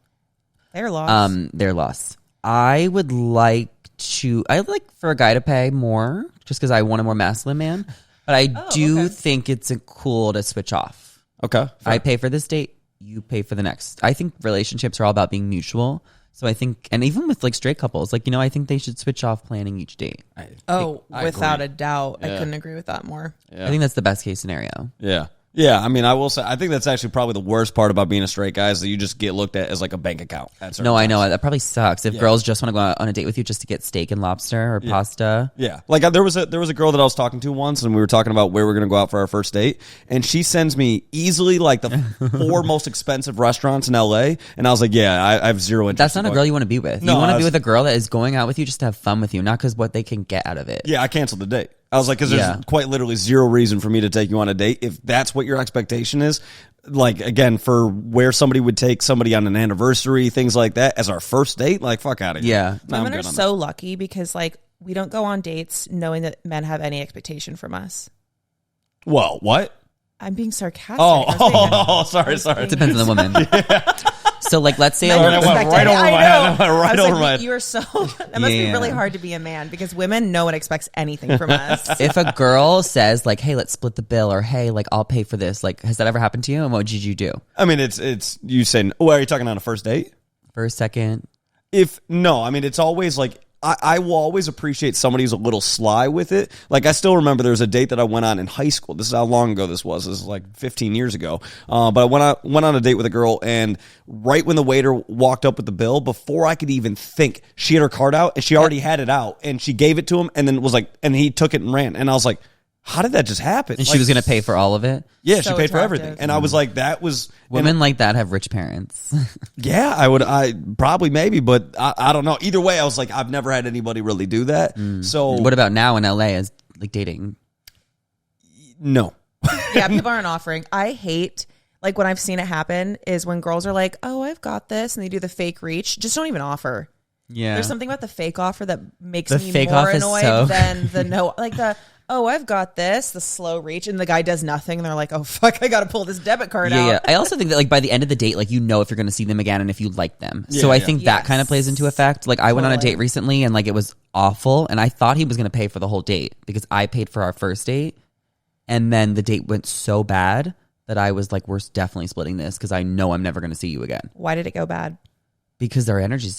They're lost. They're lost. I would like to. I'd like for a guy to pay more, just because I want a more masculine man. But I do think it's cool to switch off. Okay. I pay for this date. You pay for the next. I think relationships are all about being mutual. So I think, and even with like straight couples, like, I think they should switch off planning each date. Oh, I without agree. a doubt. I Yeah. couldn't agree with that more. I think that's the best case scenario. Yeah. Yeah, I mean, I will say, I think that's actually probably the worst part about being a straight guy is that you just get looked at as like a bank account. At certain No, I know. times. That probably sucks. If girls just want to go out on a date with you just to get steak and lobster or pasta. Yeah, like there was a girl that I was talking to once, and we were talking about where we're going to go out for our first date, and she sends me easily like the 4 most expensive restaurants in LA, and I was like, yeah, I have zero interest. That's not in a girl you want to be with. No, you want I to be was- with a girl that is going out with you just to have fun with you, not because what they can get out of it. Yeah, I canceled the date. I was like, because there's Yeah. quite literally zero reason for me to take you on a date. If that's what your expectation is, like, again, for where somebody would take somebody on an anniversary, things like that, as our first date, like, fuck out of here. Yeah. No, I'm Women are good on so lucky because, like, we don't go on dates knowing that men have any expectation from us. that. Well, what? I'm being sarcastic. Oh, I was being- sorry. It depends on the woman. So, like, let's say Men Sorry, that went expect right it. over I my know. head. That went right I was over like, my head. You are so. That must be Yeah. really hard to be a man because women, no one expects anything from us. if a girl says, like, hey, let's split the bill, or hey, like, I'll pay for this, like, has that ever happened to you? And what did you do? I mean, it's you saying, oh, are you talking on a first date? First, second? I mean, it's always like, I will always appreciate somebody who's a little sly with it. Like, I still remember there was a date that I went on in high school. This is how long ago this was. This is like 15 years ago. But I went on a date with a girl, and right when the waiter walked up with the bill, before I could even think, she had her card out, and she already had it out, and she gave it to him, and then was like, and he took it and ran. And I was like, how did that just happen? And she Like, was going to pay for all of it? Yeah, So she paid for attractive. everything. And I was like, that was... Women like that have rich parents. Yeah, I probably maybe, but I don't know. Either way, I was like, I've never had anybody really do that. So What about now in LA as, like, dating? no. Yeah, people aren't offering. I hate, like, when I've seen it happen is when girls are like, oh, I've got this, and they do the fake reach. Just don't even offer. Yeah. There's something about the fake offer that makes The me fake more off is annoyed so- than the no, like the, oh, I've got this, the slow reach, and the guy does nothing, and they're like, oh, fuck, I got to pull this debit card out. Yeah. I also think that, like, by the end of the date, like, if you're going to see them again and if you like them. So I think that Yes. kind of plays into effect. Like, I went on a Totally. date recently and, like, it was awful. And I thought he was going to pay for the whole date because I paid for our first date. And then the date went so bad that I was like, we're definitely splitting this because I know I'm never going to see you again. Why did it go bad? Because our energies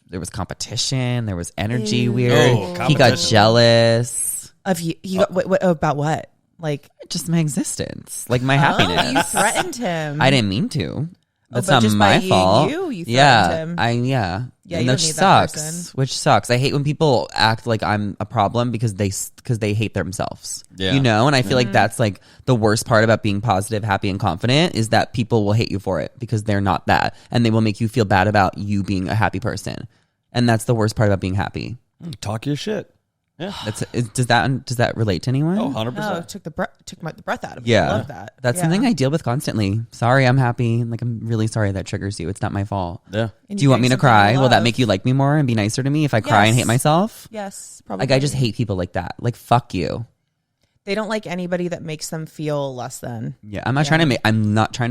there was competition. There was energy weird. Oh, He got competition. jealous. Of you got, what, about what? Like, Just my existence. Like, my oh, happiness. you threatened him. I didn't mean to. That's but not just my by being fault. you yeah, threatened him. Yeah, Yeah, and you which don't need that sucks. person. Which sucks. I hate when people act like I'm a problem because they hate themselves. Yeah. You know, and I feel Mm-hmm. like that's like the worst part about being positive, happy, and confident is that people will hate you for it because they're not that, and they will make you feel bad about you being a happy person, and that's the worst part about being happy. Talk your shit. Yeah. Does that relate to anyone? Oh, 100%. Oh, took the breath out of me. Yeah. I love that. That's Yeah. something I deal with constantly. Sorry, I'm happy. Like, I'm really sorry that triggers you. It's not my fault. Yeah. And Do you want me to cry? Will that love. make you like me more and be nicer to me if I cry and hate Yes. myself? Yes, probably. Like, I just hate people like that. Like, fuck you. They don't like anybody that makes them feel less than Yeah, I'm not trying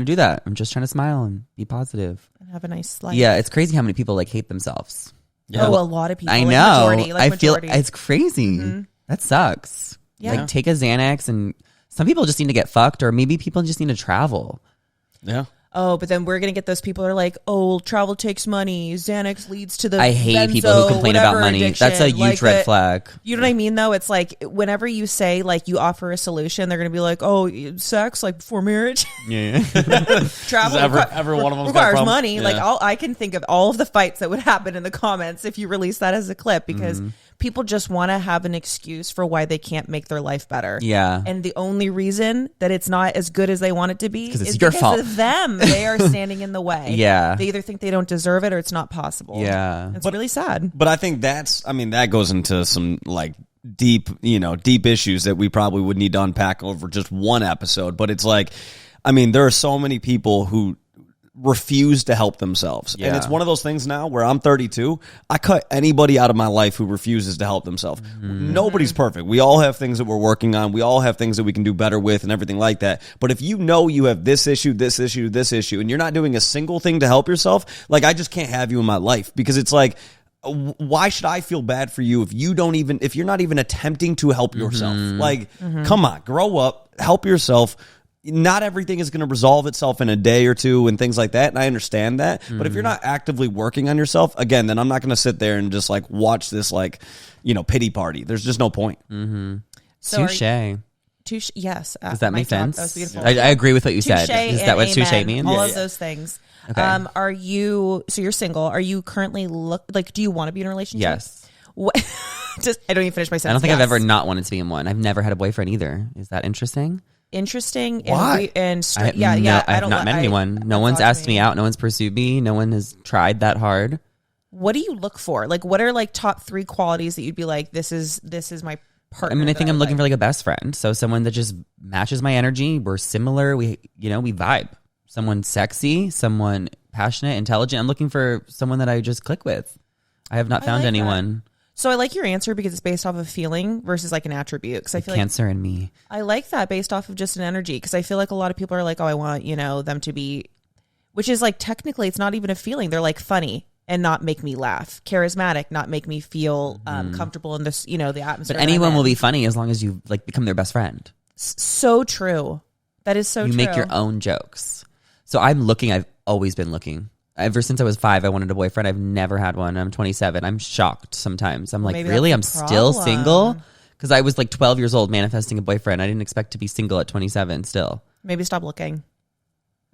to do that. I'm just trying to smile and be positive. and have a nice life. Yeah, it's crazy how many people like hate themselves. Yeah. Oh, a lot of people. I like know. Majority, like I feel majority. it's crazy. That sucks. Yeah. Like, take a Xanax, and some people just need to get fucked, or maybe people just need to travel. Yeah. Oh, but then we're gonna get those people who are like, "Oh, travel takes money. Xanax leads to the." I hate people who complain about money. Addiction. That's a huge Like red flag. You know what I mean? Though it's like whenever you say like you offer a solution, they're gonna be like, "Oh, sex like before marriage, Yeah. travel Every one of them requires money." Yeah. Like I can think of all of the fights that would happen in the comments if you release that as a clip because people just want to have an excuse for why they can't make their life better. Yeah. And the only reason that it's not as good as they want it to be it's is your because fault. of them. They are standing in the way. Yeah. They either think they don't deserve it or it's not possible. Yeah. It's really sad. But I think that goes into some like deep issues that we probably would need to unpack over just one episode. But it's like, I mean, there are so many people who refuse to help themselves. Yeah. And it's one of those things now where I'm 32. I cut anybody out of my life who refuses to help themselves. Nobody's perfect. We all have things that we're working on. We all have things that we can do better with and everything like that. But if you know you have this issue, and you're not doing a single thing to help yourself, like I just can't have you in my life because it's like, why should I feel bad for you if you're not even attempting to help yourself? Like, come on, grow up, help yourself. Not everything is going to resolve itself in a day or two and things like that. And I understand that. But if you're not actively working on yourself, again, then I'm not going to sit there and just like watch this like, pity party. There's just no point. So Touche. Yes. Does that make sense? That was beautiful. I agree with what you said. Touche Is that and what touche amen. means? All of those things. Okay. So you're single. Are you currently do you want to be in a relationship? Yes. What? I don't even finish my sentence. I don't think Yes. I've ever not wanted to be in one. I've never had a boyfriend either. Is that interesting? Interesting. Why? And I have not met anyone. No one's asked me out. No one's pursued me. No one has tried that hard. What do you look for? Like, what are like top 3 qualities that you'd be like, this is my partner? I mean, I think I'm looking for like a best friend. So someone that just matches my energy. We're similar. We vibe. Someone sexy, someone passionate, intelligent. I'm looking for someone that I just click with. I have not found like anyone. So I like your answer because it's based off of feeling versus like an attribute. Because I feel Cancer in me. I like that based off of just an energy. Because I feel like a lot of people are like, oh, I want them to be, which is like technically it's not even a feeling. They're like funny and not make me laugh, charismatic, not make me feel comfortable in this, the atmosphere. But anyone will be funny as long as you like become their best friend. So true. That is so you true. make your own jokes. So I'm looking. I've always been looking. Ever since I was 5, I wanted a boyfriend. I've never had one. I'm 27. I'm shocked sometimes. I'm like, Maybe really? I'm that's the still problem. single? Because I was like 12 years old manifesting a boyfriend. I didn't expect to be single at 27 still. Maybe stop looking.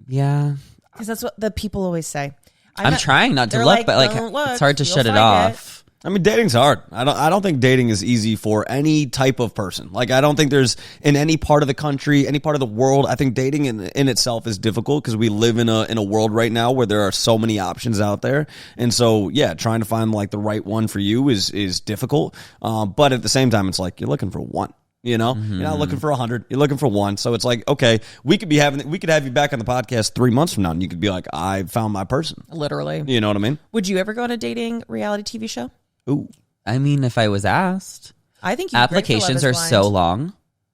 Yeah. Because that's what the people always say. I'm trying not to they're look, like, but like "Don't look, it's hard to you'll shut it find off. I mean, dating's hard. I don't think dating is easy for any type of person. Like, I don't think there's in any part of the country, any part of the world. I think dating in itself is difficult because we live in a world right now where there are so many options out there. And so, yeah, trying to find like the right one for you is difficult. But at the same time, it's like you're looking for one. You're not looking for 100. You're looking for one. So it's like, okay, we could have you back on the podcast 3 months from now, and you could be like, I found my person. Literally. You know what I mean? Would you ever go on a dating reality TV show? Ooh. I mean, if I was asked, I think applications are so long.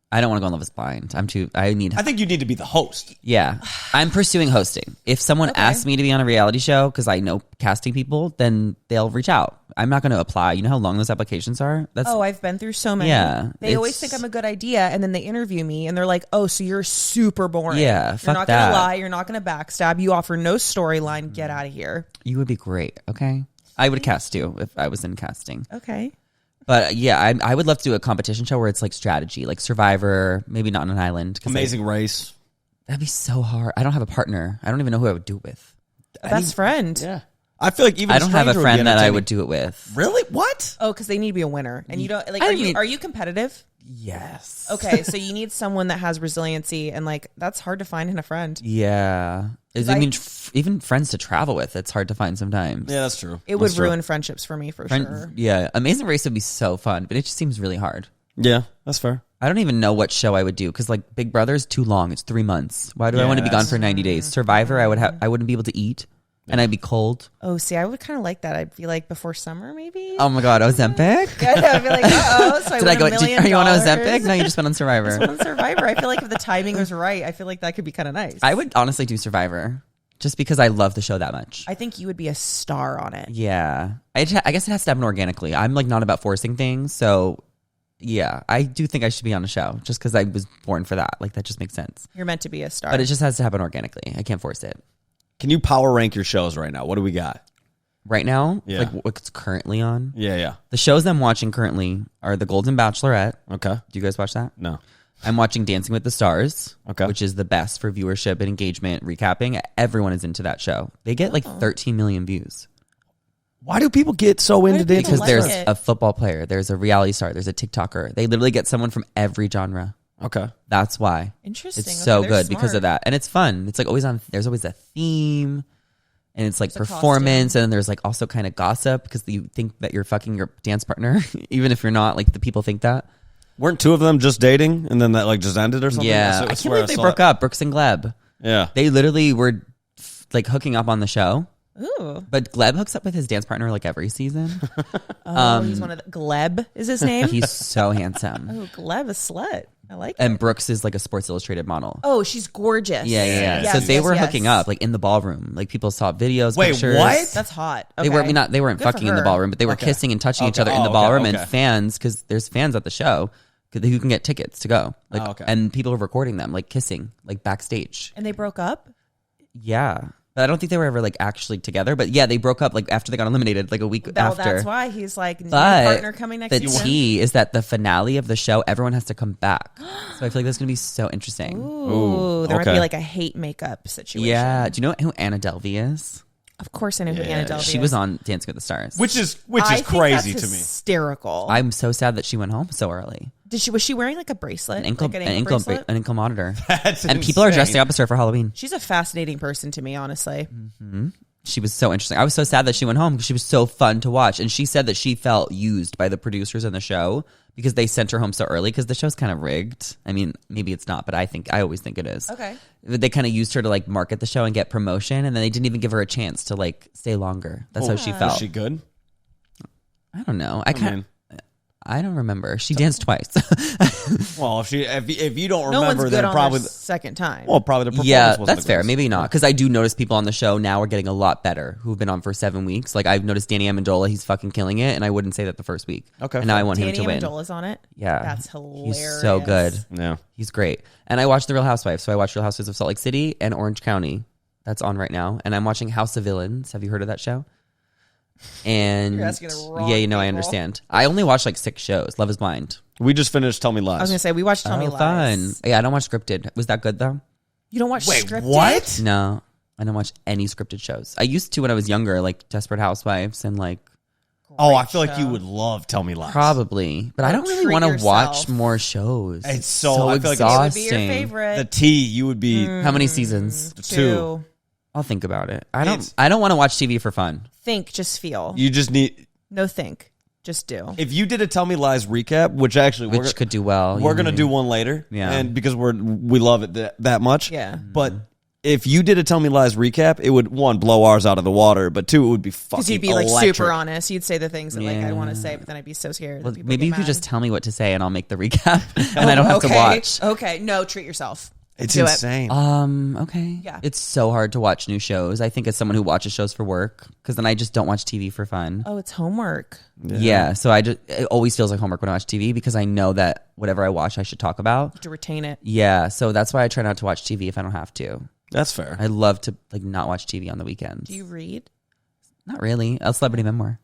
I don't want to go on Love is Blind. I think you need to be the host. Yeah. I'm pursuing hosting. If someone asks me to be on a reality show because I know casting people, then they'll reach out. I'm not going to apply. You know how long those applications are? I've been through so many. Yeah, They always think I'm a good idea, and then they interview me, and they're like, oh, so you're super boring. Yeah, You're fuck not that. going to lie. You're not going to backstab. You offer no storyline. Get out of here. You would be great, okay? I would cast you if I was in casting. Okay. But yeah, I would love to do a competition show where it's like strategy, like Survivor, maybe not on an island. Amazing Race. That'd be so hard. I don't have a partner. I don't even know who I would do it with. Best friend. Yeah. I feel like even I don't have a stranger would be friend that I entertaining. would do it with. Really? What? Oh, because they need to be a winner. And you don't, like, I are mean- you competitive? Yes. Okay, so you need someone that has resiliency, and like that's hard to find in a friend. Yeah. I mean, even friends to travel with, it's hard to find sometimes. Yeah, that's true. It would ruin friendships for me for sure. Yeah. Amazing Race would be so fun, but it just seems really hard. Yeah, that's fair. I don't even know what show I would do because like Big Brother is too long. It's 3 months. Why do I want to be gone for 90 days? Survivor, I wouldn't be able to eat and I'd be cold. Oh, see, I would kind of like that. I'd be like before summer, maybe. Oh my God, Ozempic? Yeah, I'd be like, so Did I go? Are you on Ozempic? No, you just went on Survivor. I just went on Survivor. I feel like if the timing was right, I feel like that could be kind of nice. I would honestly do Survivor just because I love the show that much. I think you would be a star on it. Yeah, I guess it has to happen organically. I'm like not about forcing things, so. Yeah, I do think I should be on a show just because I was born for that. Like, that just makes sense. You're meant to be a star. But it just has to happen organically. I can't force it. Can you power rank your shows right now? What do we got? Right now? Yeah. Like, what's currently on? Yeah. The shows I'm watching currently are The Golden Bachelorette. Okay. Do you guys watch that? No. I'm watching Dancing with the Stars. Okay. Which is the best for viewership and engagement, recapping. Everyone is into that show. They get like 13 million views. Why do people get so into dancing? Because like there's it? a football player, there's a reality star, there's a TikToker. They literally get someone from every genre. Okay. That's why. Interesting. It's so they're good because smart. of that. And it's fun. It's like always on, there's always a theme and it's like There's a performance. And then there's like also kind of gossip because you think that you're fucking your dance partner, even if you're not, like the people think that. Weren't two of them just dating and then that like just ended or something? Yeah. I can't believe they broke up, Brooks and Gleb. Yeah. They literally were like hooking up on the show. Ooh. But Gleb hooks up with his dance partner like every season. He's one of the Gleb is his name. He's so handsome. Oh, Gleb, a slut. I like it. And Brooks is like a Sports Illustrated model. Oh, she's gorgeous. Yeah. Yes, So they yes, were yes. hooking up like in the ballroom. Like people saw videos, Wait, pictures. what? That's hot. They Okay. weren't they weren't Good for fucking in the her. ballroom, but they were Okay. kissing and touching each Okay. other in the Oh, ballroom. okay. And fans, because there's fans at the show, who can get tickets to go. Like, Oh, okay. and people are recording them like kissing, like backstage. And they broke up? Yeah, but I don't think they were ever like actually together. But yeah, they broke up like after they got eliminated, like a week after. That's why he's like, new But partner coming next the season. tea is that the finale of the show, everyone has to come back. So I feel like that's gonna be so interesting. Ooh, there might okay. be like a hate makeup situation. Yeah. Do you know who Anna Delvey is? Of course I know who Anna Delvey is. She was on Dancing with the Stars. Which is I think crazy that's to me. hysterical. I'm so sad that she went home so early. Was she wearing like a bracelet? An ankle, Like an ankle bracelet? monitor. That's And people are insane. dressing up as her for Halloween. She's a fascinating person to me, honestly. She was so interesting. I was so sad that she went home because she was so fun to watch. And she said that she felt used by the producers in the show because they sent her home so early because the show's kind of rigged. I mean, maybe it's not, but I always think it is. Okay. They kind of used her to like market the show and get promotion, and then they didn't even give her a chance to like stay longer. That's how she felt. Was she good? I don't know. mean- I don't remember. She danced twice. Well, if you don't No one's remember, good then on probably their second time. probably the performance Yeah, wasn't that's the fair. greatest. Maybe not, because I do notice people on the show now are getting a lot better who've been on for 7 weeks. Like I've noticed Danny Amendola, he's fucking killing it, and I wouldn't say that the first week. Okay. And now I want Danny him to win. Amendola's on it. Yeah, That's hilarious. He's so good. Yeah. He's great. And I watched The Real Housewives, so I watched Real Housewives of Salt Lake City and Orange County. That's on right now, and I'm watching House of Villains. Have you heard of that show? And You're asking the wrong I people. understand. I only watch like 6 shows. Love Is Blind. We just finished Tell Me Lies. I was gonna say we watched Tell Me Oh, Lies. fun. Yeah, I don't watch scripted. Was that good though? You don't watch scripted? what? No, I don't watch any scripted shows. I used to when I was younger, like Desperate Housewives and like Oh, I feel like you would love Tell Me Lies. probably, but I don't really treat want to yourself. watch more shows. It's so- I feel like It would exhausting. be your favorite. The T, you would be How many seasons? 2. I'll think about it. It's- I don't want to watch TV for fun. Think, just feel. You just need. No think. Just do. If you did a Tell Me Lies recap, which actually Which could do well. we're gonna do one later, Yeah. and because we love it that much, Yeah. But if you did a Tell Me Lies recap, it would one blow ours out of the water, but two, it would be fucking. Because you'd be like electric. super honest. You'd say the things that like I Yeah. want to say, but then I'd be so scared. Well, that people maybe get you could mad. just tell me what to say, and I'll make the recap, and I don't have to watch. Okay, no, treat yourself. It's Do it. insane. Okay. Yeah. It's so hard to watch new shows. I think as someone who watches shows for work, because then I just don't watch TV for fun. Oh, it's homework. Yeah. So it always feels like homework when I watch TV because I know that whatever I watch, I should talk about. To retain it. Yeah. So that's why I try not to watch TV if I don't have to. That's fair. I love to like not watch TV on the weekends. Do you read? Not really. A celebrity memoir.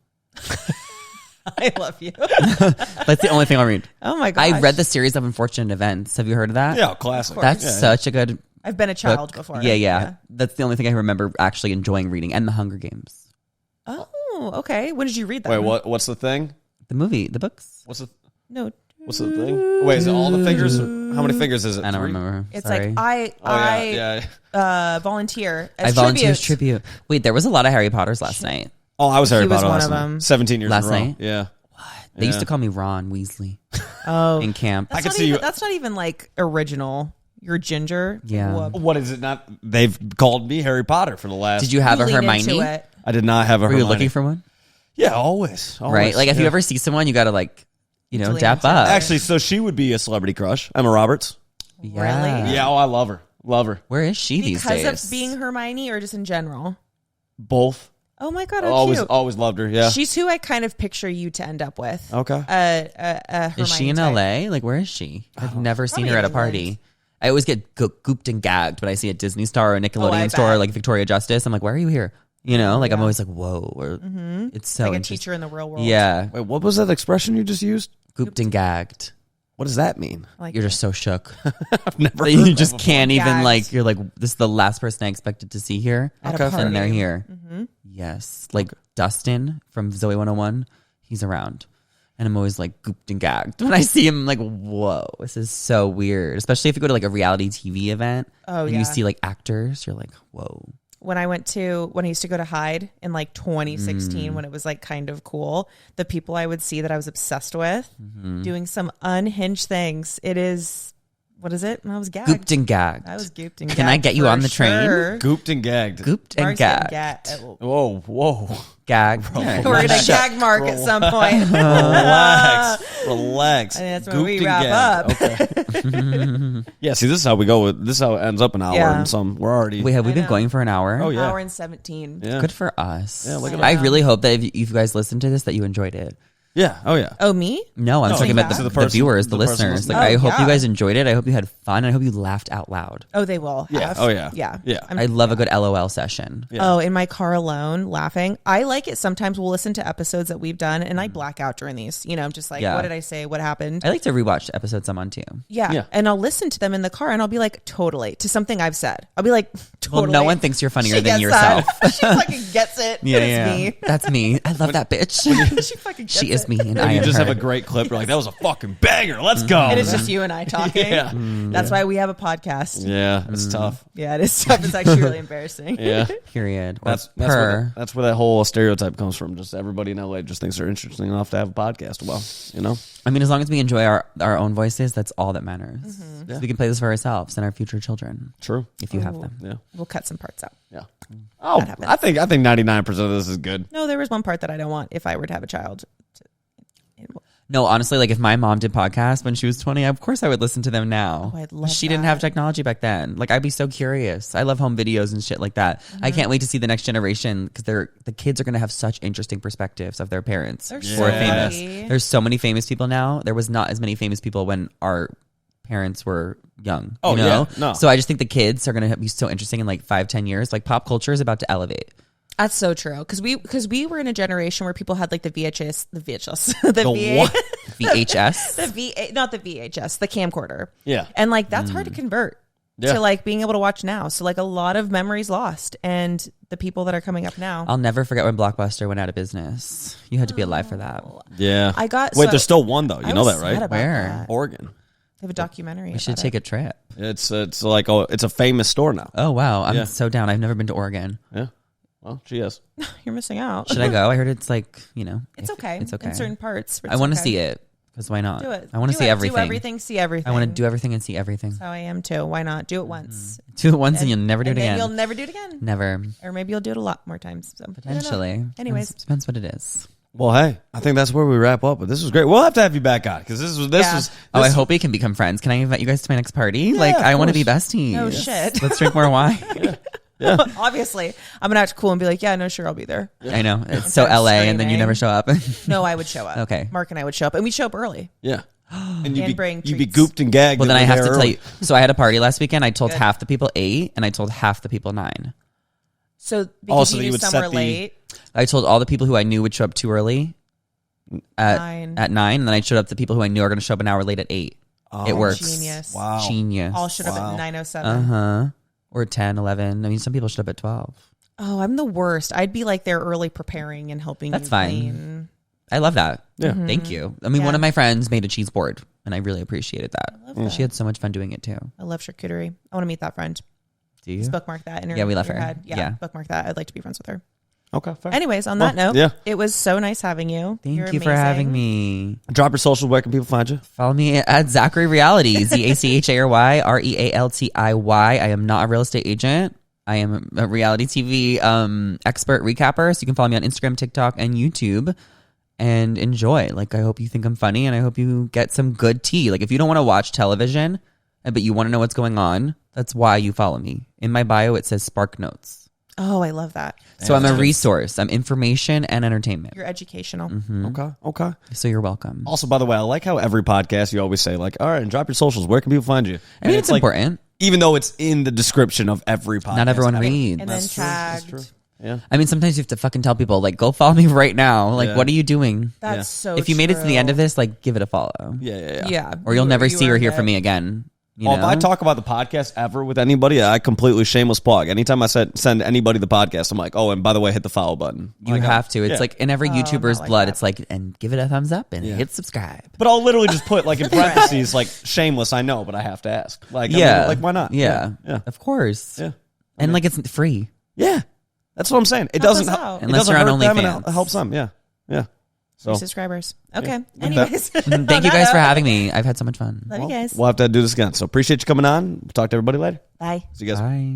I love you. That's the only thing I'll read. Oh my gosh. I read the series of Unfortunate Events. Have you heard of that? Yeah, classic. That's Yeah. such a good I've been a child book. before. Yeah. That's the only thing I remember actually enjoying reading. And The Hunger Games. Oh, okay. When did you read that? Wait, what's the thing? The movie, the books. What's the? No. What's the thing? Wait, is it all the fingers? How many fingers is it? I don't 3? remember. It's Sorry. like volunteer I as volunteer tribute. as tribute. Wait, there was a lot of Harry Potters last night. Oh, I was Harry He was Potter one last of night. them. 17 years Last in a row. night? Yeah. They used to call me Ron Weasley Oh, in camp. I that's could not see even, you. that's not even like original. You're Ginger. Yeah. Whoop. What is it? Not they've called me Harry Potter for the last. Did you have a lean into Hermione? it. I did not have a. Were you Hermione. looking for one? Yeah, always. Right? Like if you ever see someone, you got to like, Lean dap into up. it. Actually, so she would be a celebrity crush. Emma Roberts. Yeah. Really? Yeah. Oh, I love her. Love her. Where is she these days? Because of being Hermione or just in general? Both. Oh my God, how Always, cute. always loved her. Yeah. She's who I kind of picture you to end up with. Okay. Hermione Is she in type. LA? Like where is she? I've never seen Probably her at a England. party. I always get gooped and gagged when I see a Disney star or a Nickelodeon I store or bet. like Victoria Justice. I'm like, why are you here? You know, like I'm Yeah. always like, whoa. Or, It's so Like a interesting. teacher in the real world. Yeah. Wait, what was that expression you just used? Gooped and gagged. What does that mean? Like, You're just so shook. I've never. That heard you that just before. can't even Gagged. like, you're like, this is the last person I expected to see here. at a Okay. party. And they're here. Mm-hmm. Yes. Like Dustin from Zoe 101, he's around. And I'm always like gooped and gagged. When I see him, I'm like, whoa, this is so weird. Especially if you go to like a reality TV event Oh, and yeah. you see like actors, you're like, whoa. When I used to go to Hyde in like 2016 when it was like kind of cool, the people I would see that I was obsessed with doing some unhinged things. It is, what is it? I was gagged. Gooped and gagged. I was gooped and gagged. Can I get you for on the train? sure. Gooped and gagged. Gooped and Mark's getting gagged. Whoa, whoa. Gagged. We're going to gag Mark at some point. Relax. Relax. And that's when we Gooped and wrap gagged. Okay. Yeah, see, this is how we go. This is how it ends up an hour Yeah. and some. We're already. Wait, have we I been know. going for an hour? Oh, yeah. Hour and 17. Yeah. Good for us. Yeah, look at I us. really hope that if you guys listen to this, that you enjoyed it. Yeah. Oh, yeah. Oh, me? No, I'm No, talking about to the, the the person- viewers, the the person listeners. listening. Like, I Oh, hope you yeah. guys enjoyed it. I hope you had fun. I hope you laughed out loud. Oh, they will. Yeah. have. Oh, yeah. Yeah. Yeah. I love a good LOL session. Yeah. Oh, in my car alone, laughing. I like it. Sometimes we'll listen to episodes that we've done, and I black out during these. You know, I'm just like, Yeah. what did I say? What happened? I like to rewatch episodes I'm on too. Yeah. Yeah. And I'll listen to them in the car, and I'll be like, totally, to something I've said. I'll be like, totally. Well, no one thinks you're funnier She than gets yourself. that. She fucking gets it. Yeah, It's yeah. me. That's me. I love that bitch. She fucking gets She is it. me, and I You am just her. have a great clip. You're like, that was a fucking banger. Let's go. And it's just you and I talking. Yeah. That's why we have a podcast. Yeah. It's tough. Yeah, it is tough. It's actually really embarrassing. Yeah. Period. Or That's purr. that's where that whole stereotype comes from. Just everybody in LA just thinks they're interesting enough to have a podcast. Well, you know. I mean, as long as we enjoy our own voices, that's all that matters. Mm-hmm. So we can play this for ourselves and our future children, True. if you have Ooh. them. Yeah. We'll cut some parts out. Yeah. Oh, That happens. I think 99% of this is good. No, there was one part that I don't want if I were to have a child. No, honestly, like if my mom did podcasts when she was 20, of course I would listen to them now. Oh, I'd love She didn't have that. technology back then. Like I'd be so curious. I love home videos and shit like that. I Mm-hmm. can't wait to see the next generation because the kids are going to have such interesting perspectives of their parents They're who are so famous. lucky. There's so many famous people now. There was not as many famous people when our parents were young. Oh, you know? yeah. No. So I just think the kids are going to be so interesting in like 5-10 years. Like pop culture is about to elevate. That's so true. Because we were in a generation where people had like the VHS, the The VA, what? VHS. the VA, not the VHS, the camcorder. Yeah. And like that's hard to convert Yeah. to like being able to watch now. So like a lot of memories lost, and the people that are coming up now. I'll never forget when Blockbuster went out of business. You had to be alive for that. Yeah. I got- Wait, so- there's still one though. You I know was that, sad right? about Where? that. Oregon. They have a documentary. We should take a trip. It's like it's a famous store now. Oh, wow. I'm Yeah. so down. I've never been to Oregon. Yeah. Well, she is. You're missing out. Should I go? I heard it's like, It's okay. It's okay. In certain parts. but I it's want to okay. see it because why not? Do it. I want to Do see it. everything. Do everything. See everything. I want to do everything and see everything. That's how I am too. Why not? Do it once. Do it once and you'll never do it and then again. you'll never do it again. Never. Or maybe you'll do it a lot more times. So, I don't know. Potentially. Anyways. Depends what it is. Well, hey, I think that's where we wrap up. But this was great. We'll have to have you back on because this Yeah. was. Oh, I this- hope we can become friends. Can I invite you guys to my next party? Like, of I want to be course. besties. Oh, shit. Let's drink more wine. Yeah. Obviously, I'm gonna act cool and be like, "Yeah, no, sure, I'll be there." I know. It's so Start LA and then you screaming. never show up. No, I would show up. Okay. Mark and I would show up, and we'd show up early. Yeah. And And bring you'd be treats. gooped and gagged. Well, then if I we're have to there tell early. you. So I had a party last weekend. I told Good. half the people 8 and I told half the people 9. So because Also, you you knew would some set were the- late. I told all the people who I knew would show up too early at 9. 9, and then I showed up the people who I knew are going to show up an hour late at 8. It works. Genius. Wow. Genius. All showed up Wow. at 9:07. Uh-huh. Or 10, 11. I mean, some people showed up at 12. Oh, I'm the worst. I'd be like there early preparing and helping. That's you fine. clean. I love that. Yeah. Thank you. I mean, one of my friends made a cheese board, and I really appreciated that. I love that. She had so much fun doing it too. I love charcuterie. I want to meet that friend. Do you? Just bookmark that. In her, Yeah, we love your her. head. Yeah. Bookmark that. I'd like to be friends with her. Okay, fair. Anyways, on that note, yeah. it was so nice having you. Thank You're you for amazing. having me. Drop your socials. Where can people find you? Follow me at Zachary Reality, ZACHARY REALTIY. I am not a real estate agent. I am a reality TV expert recapper. So you can follow me on Instagram, TikTok, and YouTube. And enjoy. Like, I hope you think I'm funny, and I hope you get some good tea. Like, if you don't want to watch television, but you want to know what's going on, that's why you follow me. In my bio, it says Spark Notes. Oh, I love that. So I'm a resource. I'm information and entertainment. You're educational. Okay. So you're welcome. Also, by the way, I like how every podcast you always say, like, all right, and drop your socials. Where can people find you? I mean, it's like, important. even though it's in the description of every podcast. Not everyone reads. And then That's true. tagged. That's true. Yeah. I mean, sometimes you have to fucking tell people, like, go follow me right now. Like, Yeah. what are you doing? That's so If you made it to the end of this, like, give it a follow. Yeah. Yeah. Or you'll never You see or earned hear it. from me again. You Well, know? if I talk about the podcast ever with anybody, I completely shameless plug. Anytime I send anybody the podcast, I'm like, oh, and by the way, hit the follow button. You have to. It's yeah. like in every YouTuber's not like blood. that. It's like, and give it a thumbs up and hit subscribe. But I'll literally just put like in parentheses, like shameless. I know, but I have to ask. Like, I Yeah. mean, like why not? Yeah. Yeah. Of course. Yeah. And like, it's free. Yeah. That's what I'm saying. It Help doesn't us help. out. It Unless doesn't you're on hurt them and OnlyFans. it helps them. Yeah. Yeah. So Subscribers. Okay. Yeah. Anyways. Thank you guys for having me. I've had so much fun. Love you guys. we'll have to do this again. So appreciate you coming on. We'll talk to everybody later. Bye. See you guys. Bye.